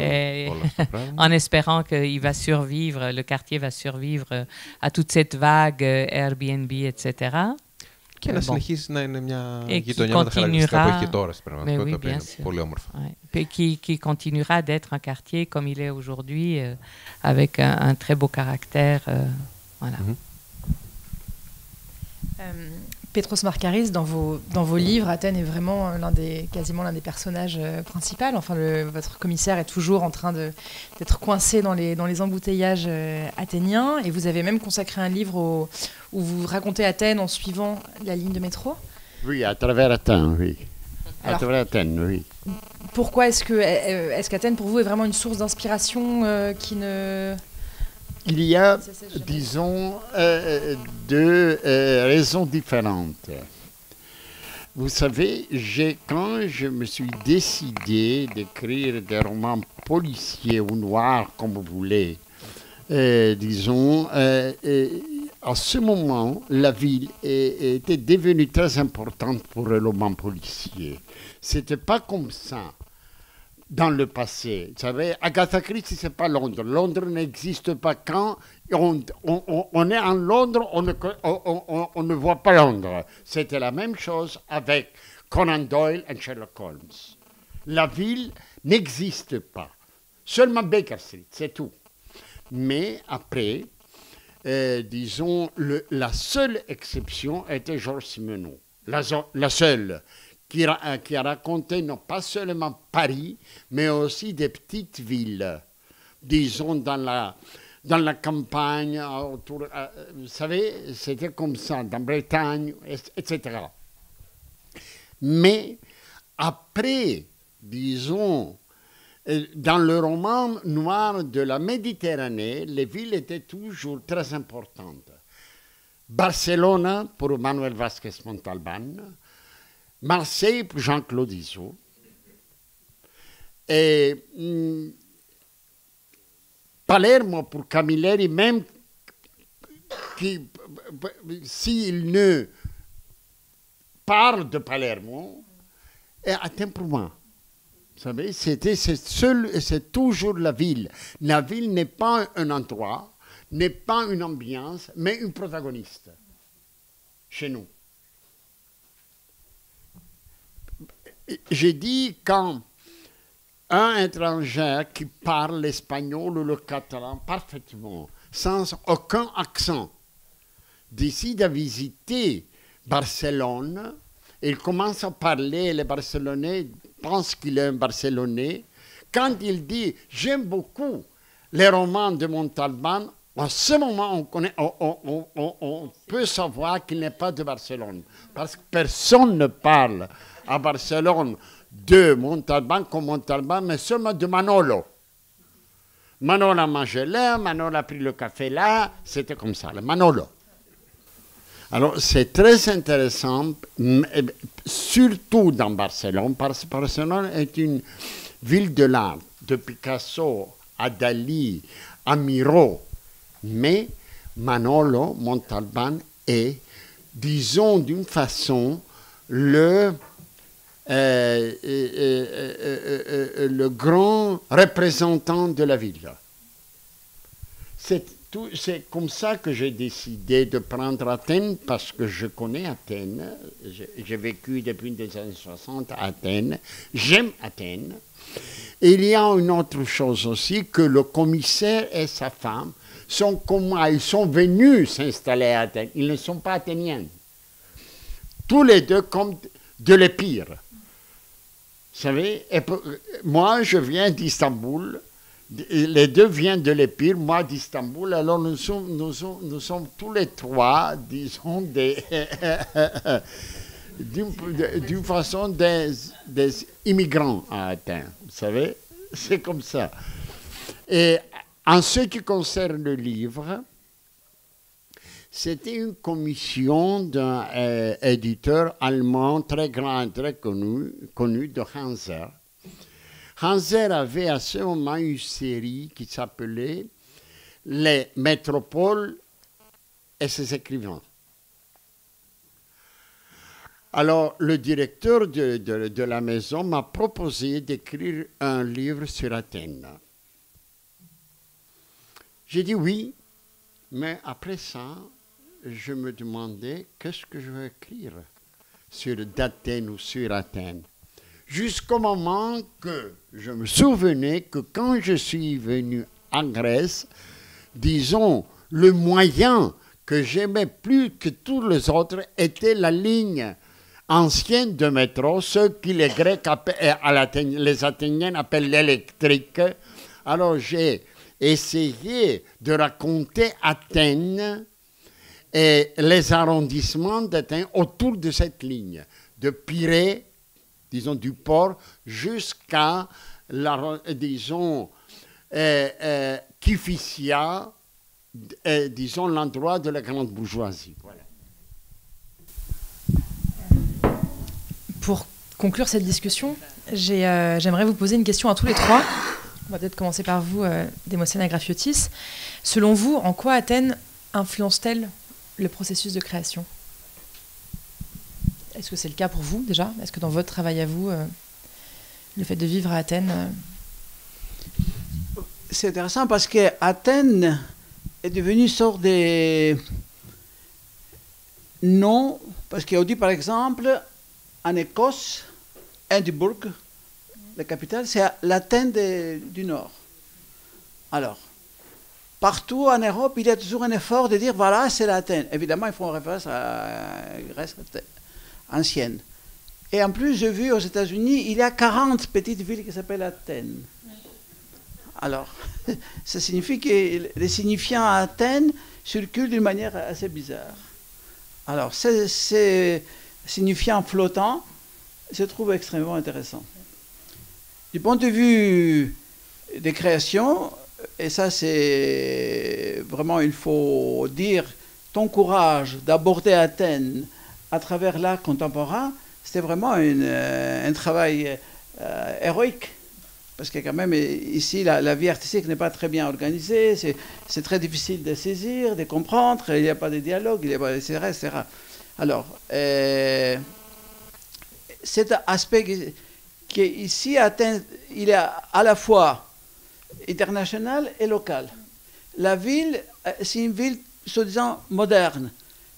όλα αυτά τα πράγματα. En espérant qu'il va survivre, le quartier va survivre à toute cette vague Airbnb, etc. Και να συνεχίσει να είναι μια γειτονιά με τα χαρακτηριστικά που έχει και τώρα στην πραγματικότητα, που είναι πολύ όμορφα. Qui continuera d'être un quartier comme il est aujourd'hui, avec un très beau caractère. Voilà. Petros Markaris, dans vos livres, Athènes est vraiment quasiment l'un des personnages principaux. Enfin, votre commissaire est toujours en train d'être coincé dans les embouteillages athéniens. Et vous avez même consacré un livre où vous racontez Athènes en suivant la ligne de métro. Oui, à travers Athènes, oui. À travers Athènes, oui. Pourquoi est-ce qu'Athènes, pour vous, est vraiment une source d'inspiration qui ne... Il y a, disons, deux raisons différentes. Vous savez, quand je me suis décidé d'écrire des romans policiers ou noirs, comme vous voulez, disons, à ce moment, la ville était devenue très importante pour le roman policier. C'était pas comme ça dans le passé. Vous savez, Agatha Christie, c'est pas Londres. Londres n'existe pas. Quand on est en Londres, on ne voit pas Londres. C'était la même chose avec Conan Doyle et Sherlock Holmes. La ville n'existe pas. Seulement Baker Street, c'est tout. Mais après, disons, la seule exception était Georges Simenon. La seule. Qui a raconté non pas seulement Paris, mais aussi des petites villes, disons dans la campagne, autour, vous savez, c'était comme ça, dans Bretagne, etc. Mais après, disons, dans le roman noir de la Méditerranée, les villes étaient toujours très importantes. Barcelone pour Manuel Vázquez Montalbán, Marseille pour Jean-Claude Izzo, et Palermo pour Camilleri, même s'il ne parle de Palermo, et Athènes pour moi. Vous savez, c'est toujours la ville. La ville n'est pas un endroit, n'est pas une ambiance, mais une protagoniste chez nous. J'ai dit quand un étranger qui parle l'espagnol ou le catalan parfaitement, sans aucun accent, décide de visiter Barcelone, il commence à parler, les Barcelonais pensent qu'il est un Barcelonais. Quand il dit « j'aime beaucoup les romans de Montalbán », en ce moment, on peut savoir qu'il n'est pas de Barcelone. Parce que personne ne parle à Barcelone de Montalbán comme Montalbán, mais seulement de Manolo. Manolo a mangé là, Manolo a pris le café là, c'était comme ça, le Manolo. Alors, c'est très intéressant, surtout dans Barcelone, parce que Barcelone est une ville de l'art, de Picasso à Dali, à Miro. Mais Manolo Montalbán est, disons d'une façon, le grand représentant de la ville. C'est comme ça que j'ai décidé de prendre Athènes, parce que je connais Athènes. J'ai vécu depuis les années 60 à Athènes. J'aime Athènes. Et il y a une autre chose aussi, que le commissaire et sa femme sont comme moi. Ils sont venus s'installer à Athènes. Ils ne sont pas athéniens. Tous les deux comme de l'Épire. Vous savez, moi, je viens d'Istanbul. Les deux viennent de l'Épire, moi d'Istanbul. Alors nous sommes tous les trois, disons, d'une façon des immigrants à Athènes. Vous savez, c'est comme ça. Et en ce qui concerne le livre, c'était une commission d'un éditeur allemand très grand, très connu de Hanser. Hanser avait à ce moment une série qui s'appelait Les métropoles et ses écrivains. Alors, le directeur de la maison m'a proposé d'écrire un livre sur Athènes. J'ai dit oui, mais après ça, je me demandais qu'est-ce que je vais écrire sur d'Athènes ou sur Athènes. Jusqu'au moment que je me souvenais que quand je suis venu en Grèce, disons, le moyen que j'aimais plus que tous les autres était la ligne ancienne de métro, ce que les Grecs les Athéniens appellent l'électrique. Alors j'ai essayé de raconter Athènes et les arrondissements d'Athènes autour de cette ligne, de Pirée, disons, du port jusqu'à, disons, Kifissia, disons, l'endroit de la grande bourgeoisie. Voilà. Pour conclure cette discussion, j'aimerais vous poser une question à tous les trois. On va peut-être commencer par vous, Démosthène Agrafiotis. Selon vous, en quoi Athènes influence-t-elle le processus de création ? Est-ce que c'est le cas pour vous, déjà ? Est-ce que dans votre travail à vous, le fait de vivre à Athènes... C'est intéressant parce qu'Athènes est devenue une sorte de nom, parce qu'on dit par exemple, en Écosse, Édimbourg, la capitale, c'est l'Athènes du Nord. Alors, partout en Europe, il y a toujours un effort de dire, voilà, c'est l'Athènes. Évidemment, il faut en référence à la Grèce ancienne. Et en plus, j'ai vu aux États-Unis, il y a 40 petites villes qui s'appellent Athènes. Alors, ça signifie que les signifiants à Athènes circulent d'une manière assez bizarre. Alors, ces signifiants flottants se trouvent extrêmement intéressants. Du point de vue des créations, et ça c'est vraiment, il faut dire, ton courage d'aborder Athènes à travers l'art contemporain, c'était vraiment un travail héroïque. Parce que quand même, ici, la vie artistique n'est pas très bien organisée, c'est très difficile de saisir, de comprendre, il n'y a pas de dialogue, il n'y a pas, etc., etc. Alors, cet aspect qui est ici, Athènes, il est à la fois international et local. La ville, c'est une ville, soi-disant, moderne.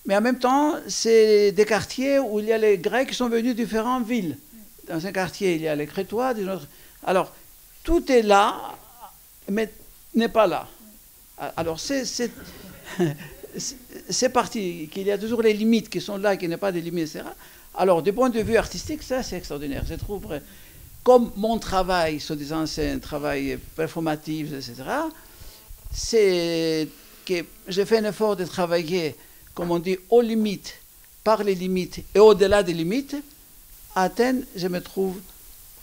Mais en même temps, c'est des quartiers où il y a les Grecs qui sont venus de différentes villes. Dans un quartier, il y a les Crétois, des autres. Alors, tout est là, mais n'est pas là. Alors, c'est parti, qu'il y a toujours les limites qui sont là, qu'il n'y a pas de limites, etc. Alors, du point de vue artistique, ça, c'est extraordinaire. Je trouve, comme mon travail, soi-disant, c'est un travail performatif, etc., c'est que j'ai fait un effort de travailler, comme on dit, aux limites, par les limites et au-delà des limites. À Athènes, je me trouve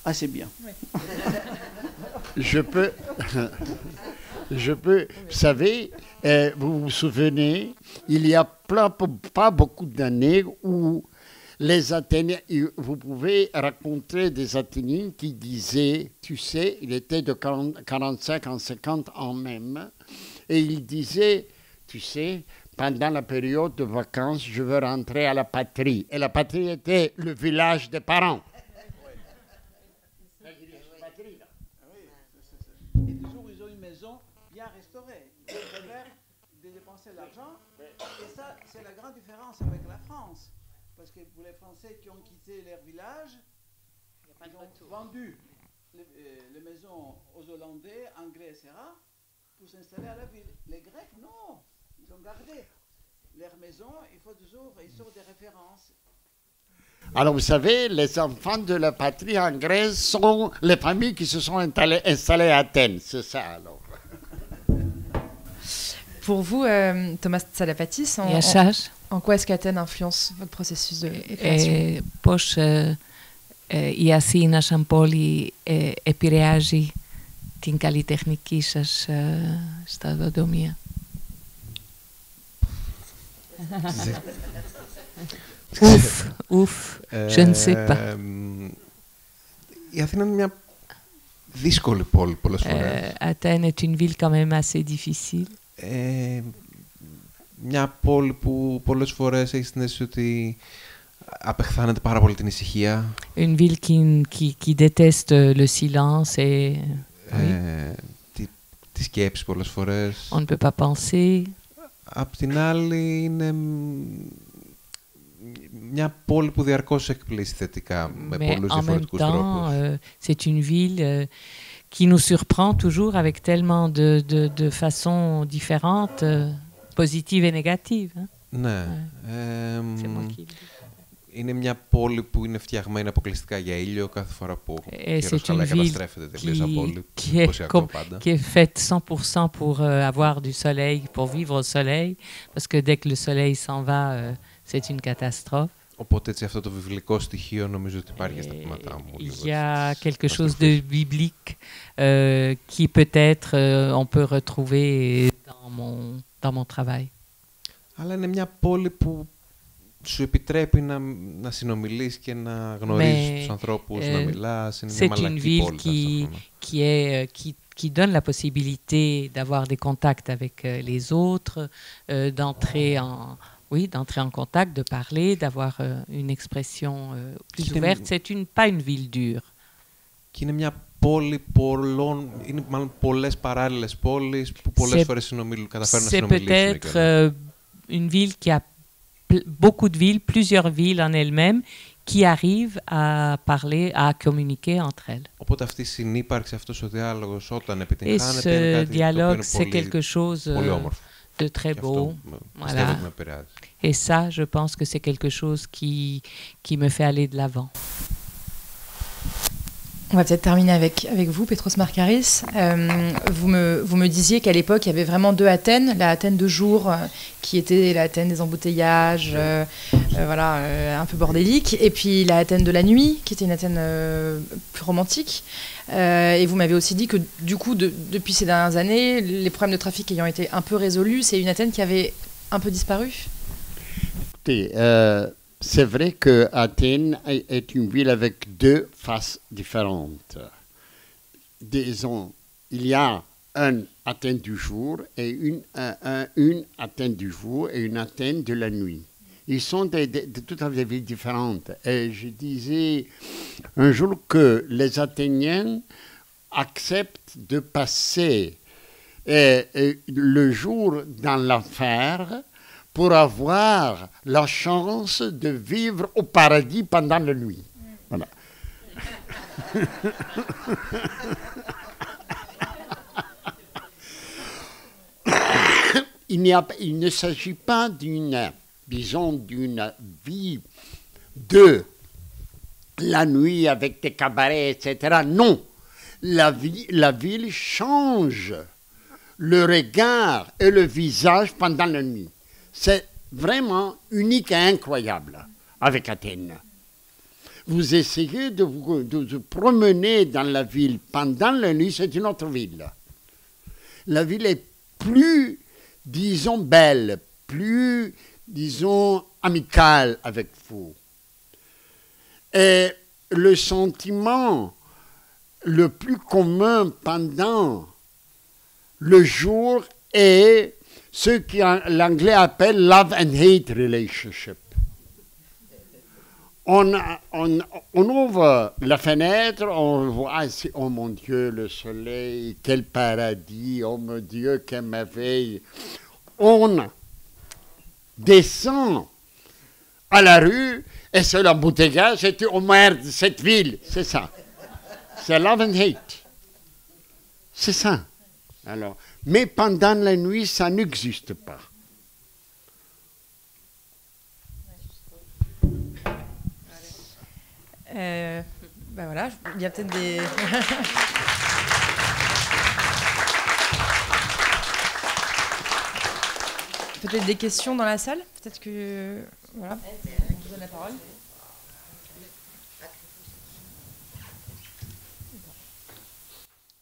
assez bien. Oui. Je peux, vous savez, vous vous souvenez, il y a pas beaucoup d'années où les Athéniens, vous pouvez raconter des Athéniens qui disaient, tu sais, il était de 45 en 50 ans même, et il disait, tu sais, pendant la période de vacances, je veux rentrer à la patrie. Et la patrie était le village des parents. Et toujours, ils ont une maison bien restaurée. Ils préfèrent de dépenser l'argent. Et ça, c'est la grande différence avec la France. Parce que pour les Français qui ont quitté leur village, ils ont vendu les maisons aux Hollandais, Anglais, etc., pour s'installer à la ville. Les Grecs, non. Ils ont gardé leur maison. Il faut toujours, ils sortent des références. Alors, vous savez, les enfants de la patrie en Grèce sont les familles qui se sont installées à Athènes. C'est ça, alors. Pour vous, Thomas Tsalapatis, en quoi est-ce qu'Athènes influence votre processus de création? Πώς η Αθήνα σαν πόλη επηρεάζει την καλλιτεχνική σας σταδιοδρομία? Ouf, je ne sais pas. Η Αθήνα είναι μια δύσκολη πόλη πολλές φορές. Athènes est une ville quand même assez difficile. Μια πόλη που πολλές φορές έχει την αίσθηση ότι απεχθάνεται πάρα πολύ την ησυχία. Une ville qui déteste le silence et τη σκέψη πολλές φορές. On ne peut pas penser. Απ' την άλλη είναι μια πόλη που διαρκώς εκπλήσει θετικά με πολλούς διαφορετικούς τρόπους. C'est une ville qui nous surprend toujours avec tellement de façons différentes, positives et négatives. Ναι. Είναι μια πόλη που είναι φτιαγμένη αποκλειστικά για ήλιο κάθε φορά που καιρός καλά καταστρέφεται τελείως από πόλη. Qui est faite 100% pour avoir du soleil, pour vivre au soleil, parce que dès que le soleil s'en va, c'est une catastrophe. Οπότε έτσι αυτό το βιβλικό στοιχείο νομίζω ότι υπάρχει στα πείματά μου. Il y a quelque chose de biblique qui peut-être on peut retrouver dans mon travail. Αλλά είναι μια πόλη που σου επιτρέπει να συνομιλείς και να γνωρίζεις τους ανθρώπους, να μιλάς. Είναι μια μαλακή πόλη. Qui donne la possibilité d'avoir des contacts avec les autres, d'entrer en contact, de parler, d'avoir une expression plus ouverte. C'est pas une ville dure. Και είναι μια πόλη είναι μάλλον πολλές παράλληλες πόλεις που πολλές φορές καταφέρουν να συνομιλήσουν. C'est peut-être une ville qui a beaucoup de villes, plusieurs villes en elles-mêmes, qui arrivent à parler, à communiquer entre elles. Οπότε αυτή η συνύπαρξη, αυτός ο διάλογος, όταν επιτυγχάνεται, είναι κάτι dialogue, c'est quelque chose πολύ όμορφο. De très beau. Voilà. Et ça, je pense que c'est quelque chose qui me fait aller de l'avant. On va peut-être terminer avec vous, Petros Markaris. Vous me disiez qu'à l'époque, il y avait vraiment deux Athènes. La Athènes de jour, qui était la Athènes des embouteillages, un peu bordélique. Et puis la Athènes de la nuit, qui était une Athènes plus romantique. Et vous m'avez aussi dit que, du coup, depuis ces dernières années, les problèmes de trafic ayant été un peu résolus, c'est une Athènes qui avait un peu disparu. Écoutez, c'est vrai que Athènes est une ville avec deux faces différentes. Disons, il y a une Athènes du jour et une Athènes du jour et une Athènes de la nuit. Ils sont de tout à fait des villes différentes. Et je disais un jour que les Athéniens acceptent de passer le jour dans l'enfer pour avoir la chance de vivre au paradis pendant la nuit. Voilà. Il ne s'agit pas d'une vie de la nuit avec des cabarets, etc. Non, la ville change le regard et le visage pendant la nuit. C'est vraiment unique et incroyable avec Athènes. Vous essayez de vous promener dans la ville pendant la nuit, c'est une autre ville. La ville est plus, disons, belle, plus, disons, amicale avec vous. Et le sentiment le plus commun pendant le jour est ce qu'l'anglais appelle love and hate relationship. On ouvre la fenêtre, on voit, oh mon Dieu, le soleil, quel paradis, oh mon Dieu, quelle merveille. On descend à la rue et c'est l'embouteillage, c'est au maire de cette ville, c'est ça. C'est love and hate. C'est ça. Alors, mais pendant la nuit, ça n'existe pas. Voilà, il y a peut-être des... peut-être des questions dans la salle. Peut-être que... Voilà, on vous donne la parole.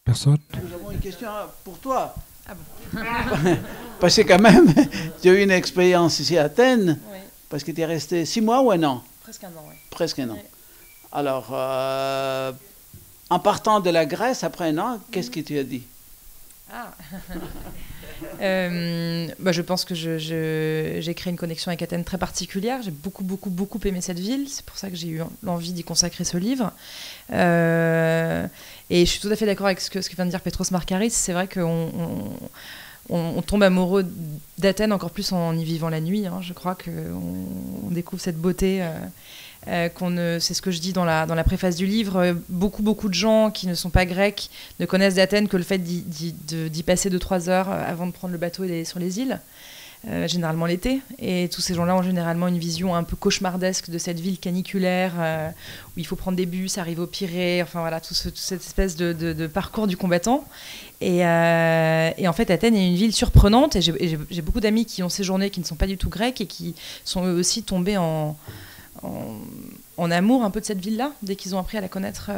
Personne? Nous avons une question pour toi. Ah bon. Parce que quand même, tu as eu une expérience ici à Athènes, Oui. parce que tu es resté 6 mois ou un an? Presque un an, oui. Presque un an. Oui. Alors, en partant de la Grèce, après un an, qu'est-ce que tu as dit? Ah. Je pense que j'ai créé une connexion avec Athènes très particulière. J'ai beaucoup aimé cette ville. C'est pour ça que j'ai eu l'envie d'y consacrer ce livre. Et je suis tout à fait d'accord avec ce que vient de dire Petros Markaris. C'est vrai qu'on tombe amoureux d'Athènes encore plus en y vivant la nuit. Je crois qu'on découvre cette beauté. C'est ce que je dis dans la préface du livre. Beaucoup de gens qui ne sont pas grecs ne connaissent d'Athènes que le fait d'y passer 2-3 heures avant de prendre le bateau et d'aller sur les îles, généralement l'été. Et tous ces gens-là ont généralement une vision un peu cauchemardesque de cette ville caniculaire où il faut prendre des bus, arriver au Pirée, enfin voilà, toute cette espèce de parcours du combattant. Et en fait, Athènes est une ville surprenante. Et j'ai beaucoup d'amis qui ont séjourné, qui ne sont pas du tout grecs et qui sont eux aussi tombés en amour un peu de cette ville-là, dès qu'ils ont appris à la connaître,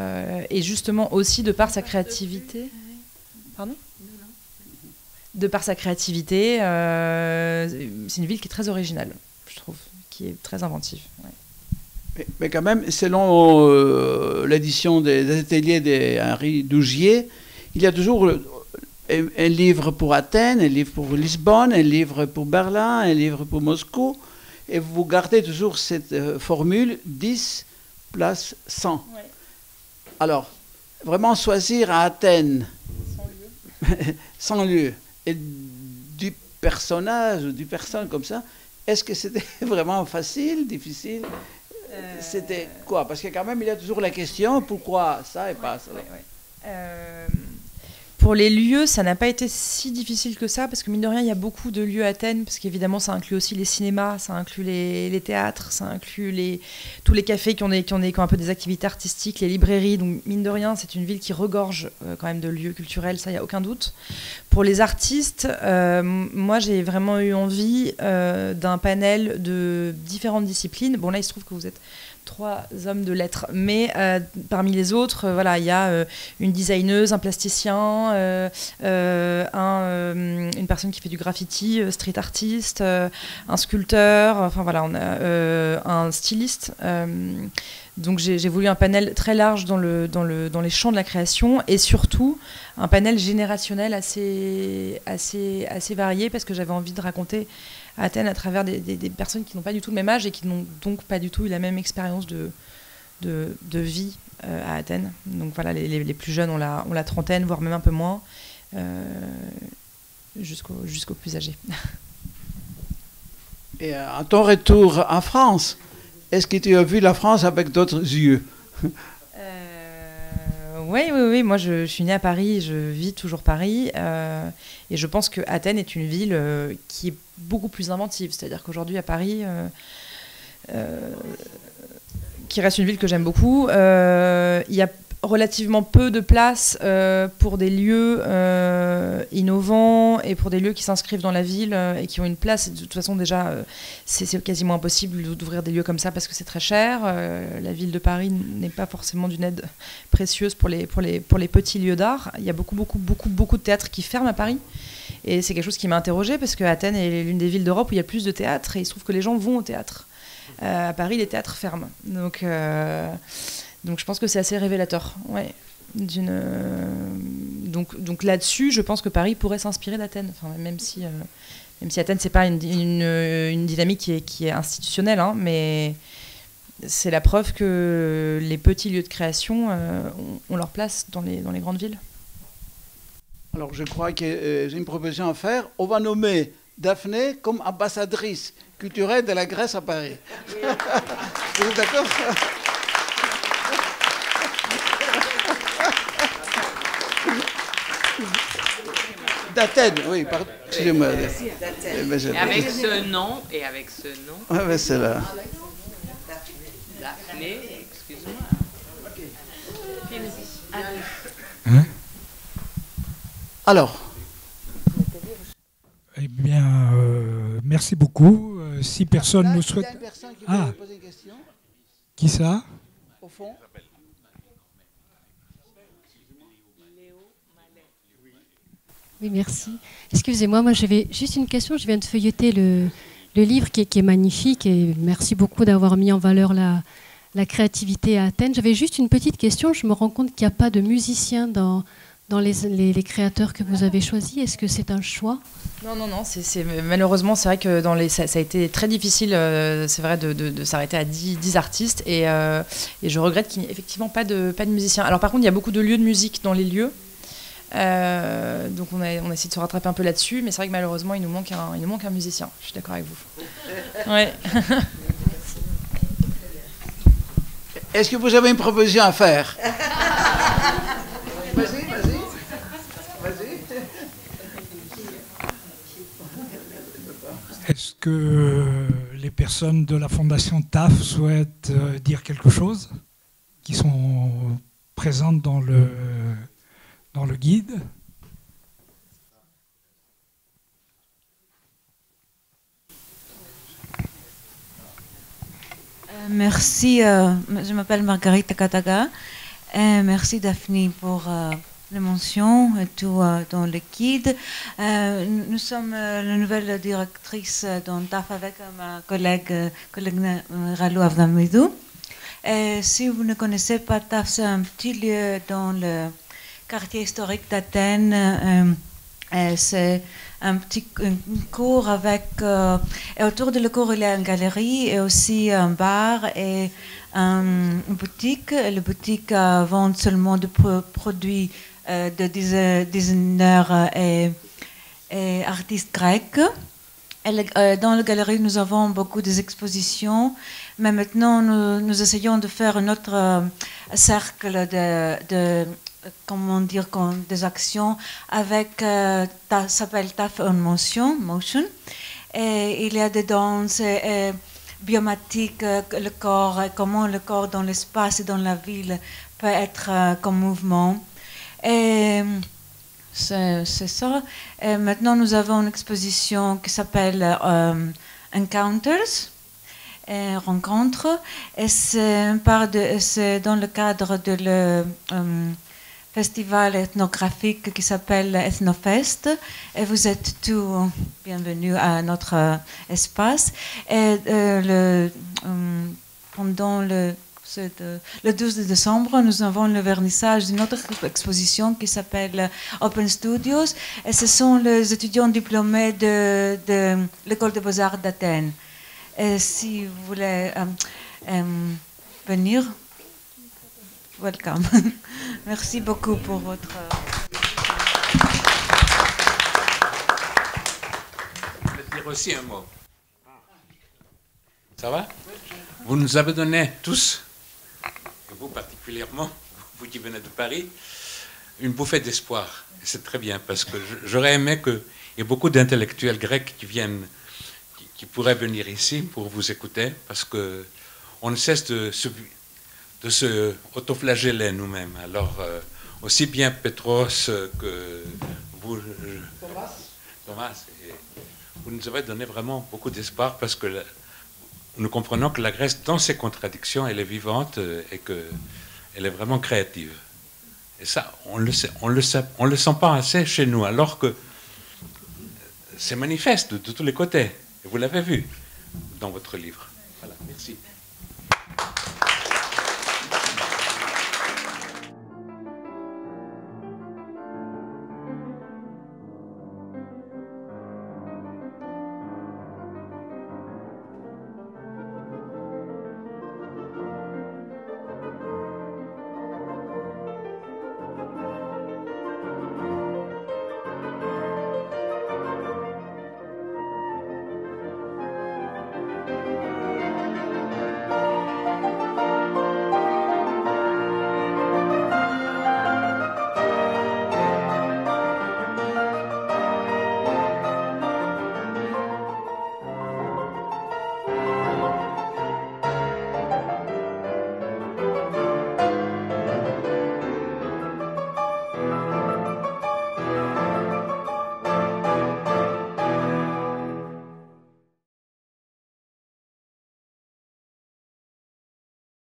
et justement aussi de par sa créativité. Pardon ? De par sa créativité, c'est une ville qui est très originale, je trouve, qui est très inventive. Ouais. Mais quand même, selon l'édition des ateliers d'Henri Dougier, il y a toujours un livre pour Athènes, un livre pour Lisbonne, un livre pour Berlin, un livre pour Moscou. Et vous gardez toujours cette formule 10 place 100. Ouais. Alors, vraiment choisir à Athènes 100 lieux et du personnage ou du personne comme ça, est-ce que c'était vraiment facile, difficile? C'était quoi? Parce que quand même, il y a toujours la question, pourquoi ça et pas ça? Pour les lieux, ça n'a pas été si difficile que ça, parce que mine de rien, il y a beaucoup de lieux à Athènes, parce qu'évidemment, ça inclut aussi les cinémas, ça inclut les théâtres, ça inclut tous les cafés qui ont un peu des activités artistiques, les librairies. Donc, mine de rien, c'est une ville qui regorge quand même de lieux culturels, ça, il n'y a aucun doute. Pour les artistes, moi, j'ai vraiment eu envie d'un panel de différentes disciplines. Bon, là, il se trouve que vous êtes 3 hommes de lettres, mais parmi les autres, voilà, il y a une designeuse, un plasticien, une personne qui fait du graffiti, street artiste, un sculpteur, enfin voilà, on a un styliste. Donc j'ai voulu un panel très large dans les champs de la création, et surtout un panel générationnel assez varié, parce que j'avais envie de raconter Athènes à travers des personnes qui n'ont pas du tout le même âge et qui n'ont donc pas du tout eu la même expérience de vie à Athènes. Donc voilà, les plus jeunes ont la trentaine, voire même un peu moins, jusqu'aux plus âgés. Et à ton retour en France, est-ce que tu as vu la France avec d'autres yeux? Oui. Moi, je suis née à Paris, je vis toujours Paris. Et je pense que Athènes est une ville qui est beaucoup plus inventive. C'est-à-dire qu'aujourd'hui, à Paris, qui reste une ville que j'aime beaucoup, il y a relativement peu de place pour des lieux innovants et pour des lieux qui s'inscrivent dans la ville et qui ont une place. De toute façon, déjà, c'est quasiment impossible d'ouvrir des lieux comme ça parce que c'est très cher. La ville de Paris n'est pas forcément d'une aide précieuse pour les petits lieux d'art. Il y a beaucoup de théâtres qui ferment à Paris. Et c'est quelque chose qui m'a interrogée parce que Athènes est l'une des villes d'Europe où il y a plus de théâtres et il se trouve que les gens vont au théâtre. À Paris, les théâtres ferment. Donc je pense que c'est assez révélateur. Ouais. Donc là-dessus, je pense que Paris pourrait s'inspirer d'Athènes. Enfin, même si Athènes, c'est pas une dynamique qui est institutionnelle, hein, mais c'est la preuve que les petits lieux de création ont leur place dans les grandes villes. Alors je crois que j'ai une proposition à faire. On va nommer Daphné comme ambassadrice culturelle de la Grèce à Paris. Vous êtes d'accord? D'Athènes, oui, pardon. Excusez-moi. Avec ce nom, Ah, ben c'est là. Daphné, excuse-moi. Hein? Alors. Eh bien, merci beaucoup. Si personne ne souhaite... Il y a une personne qui veut poser une question. Qui ça? Au fond. Oui, merci. Excusez-moi, moi j'avais juste une question. Je viens de feuilleter le livre qui est magnifique et merci beaucoup d'avoir mis en valeur la créativité à Athènes. J'avais juste une petite question. Je me rends compte qu'il n'y a pas de musiciens dans les créateurs que vous avez choisis. Est-ce que c'est un choix? Non. Malheureusement, c'est vrai que ça a été très difficile, c'est vrai, de s'arrêter à 10 artistes. Et je regrette qu'il n'y ait effectivement pas de musiciens. Alors par contre, il y a beaucoup de lieux de musique dans les lieux. Donc on a essayé de se rattraper un peu là-dessus, mais c'est vrai que malheureusement il nous manque un musicien. Je suis d'accord avec vous. Ouais. Est-ce que vous avez une proposition à faire? Vas-y. Est-ce que les personnes de la Fondation TAF souhaitent dire quelque chose, qui sont présentes dans le guide? Merci, je m'appelle Margarita Kataga. Merci Daphné pour les mentions et tout dans le guide. Nous sommes la nouvelle directrice dans TAF avec ma collègue Ralou Avdamidou. Si vous ne connaissez pas TAF, c'est un petit lieu dans le quartier historique d'Athènes. C'est un petit cours avec... et autour de la cour, il y a une galerie et aussi un bar et une boutique. La boutique vend seulement des produits de designers et artistes grecs. Dans la galerie, nous avons beaucoup d'expositions, mais maintenant, nous essayons de faire un autre cercle comment dire, des actions avec, ça s'appelle TAF en motion. Et il y a des danses biomatiques, le corps, comment le corps dans l'espace et dans la ville peut être comme mouvement. Et c'est ça. Et maintenant, nous avons une exposition qui s'appelle Encounters, rencontres, et c'est dans le cadre de le festival ethnographique qui s'appelle Ethnofest, et vous êtes tous bienvenus à notre espace. Et pendant le 12 décembre, nous avons le vernissage d'une autre exposition qui s'appelle Open Studios, et ce sont les étudiants diplômés de l'École des Beaux-Arts d'Athènes. Et si vous voulez venir, welcome. Merci beaucoup pour votre... Je vais dire aussi un mot. Ça va? Vous nous avez donné tous, et vous particulièrement, vous qui venez de Paris, une bouffée d'espoir. Et c'est très bien, parce que j'aurais aimé qu'il y ait beaucoup d'intellectuels grecs qui pourraient venir ici pour vous écouter, parce qu'on ne cesse de se autoflageller nous-mêmes. Alors, aussi bien Petros que vous, Thomas, vous nous avez donné vraiment beaucoup d'espoir, parce que nous comprenons que la Grèce, dans ses contradictions, elle est vivante et qu'elle est vraiment créative. Et ça, on le sent pas assez chez nous, alors que c'est manifeste de tous les côtés. Et vous l'avez vu dans votre livre. Voilà, merci.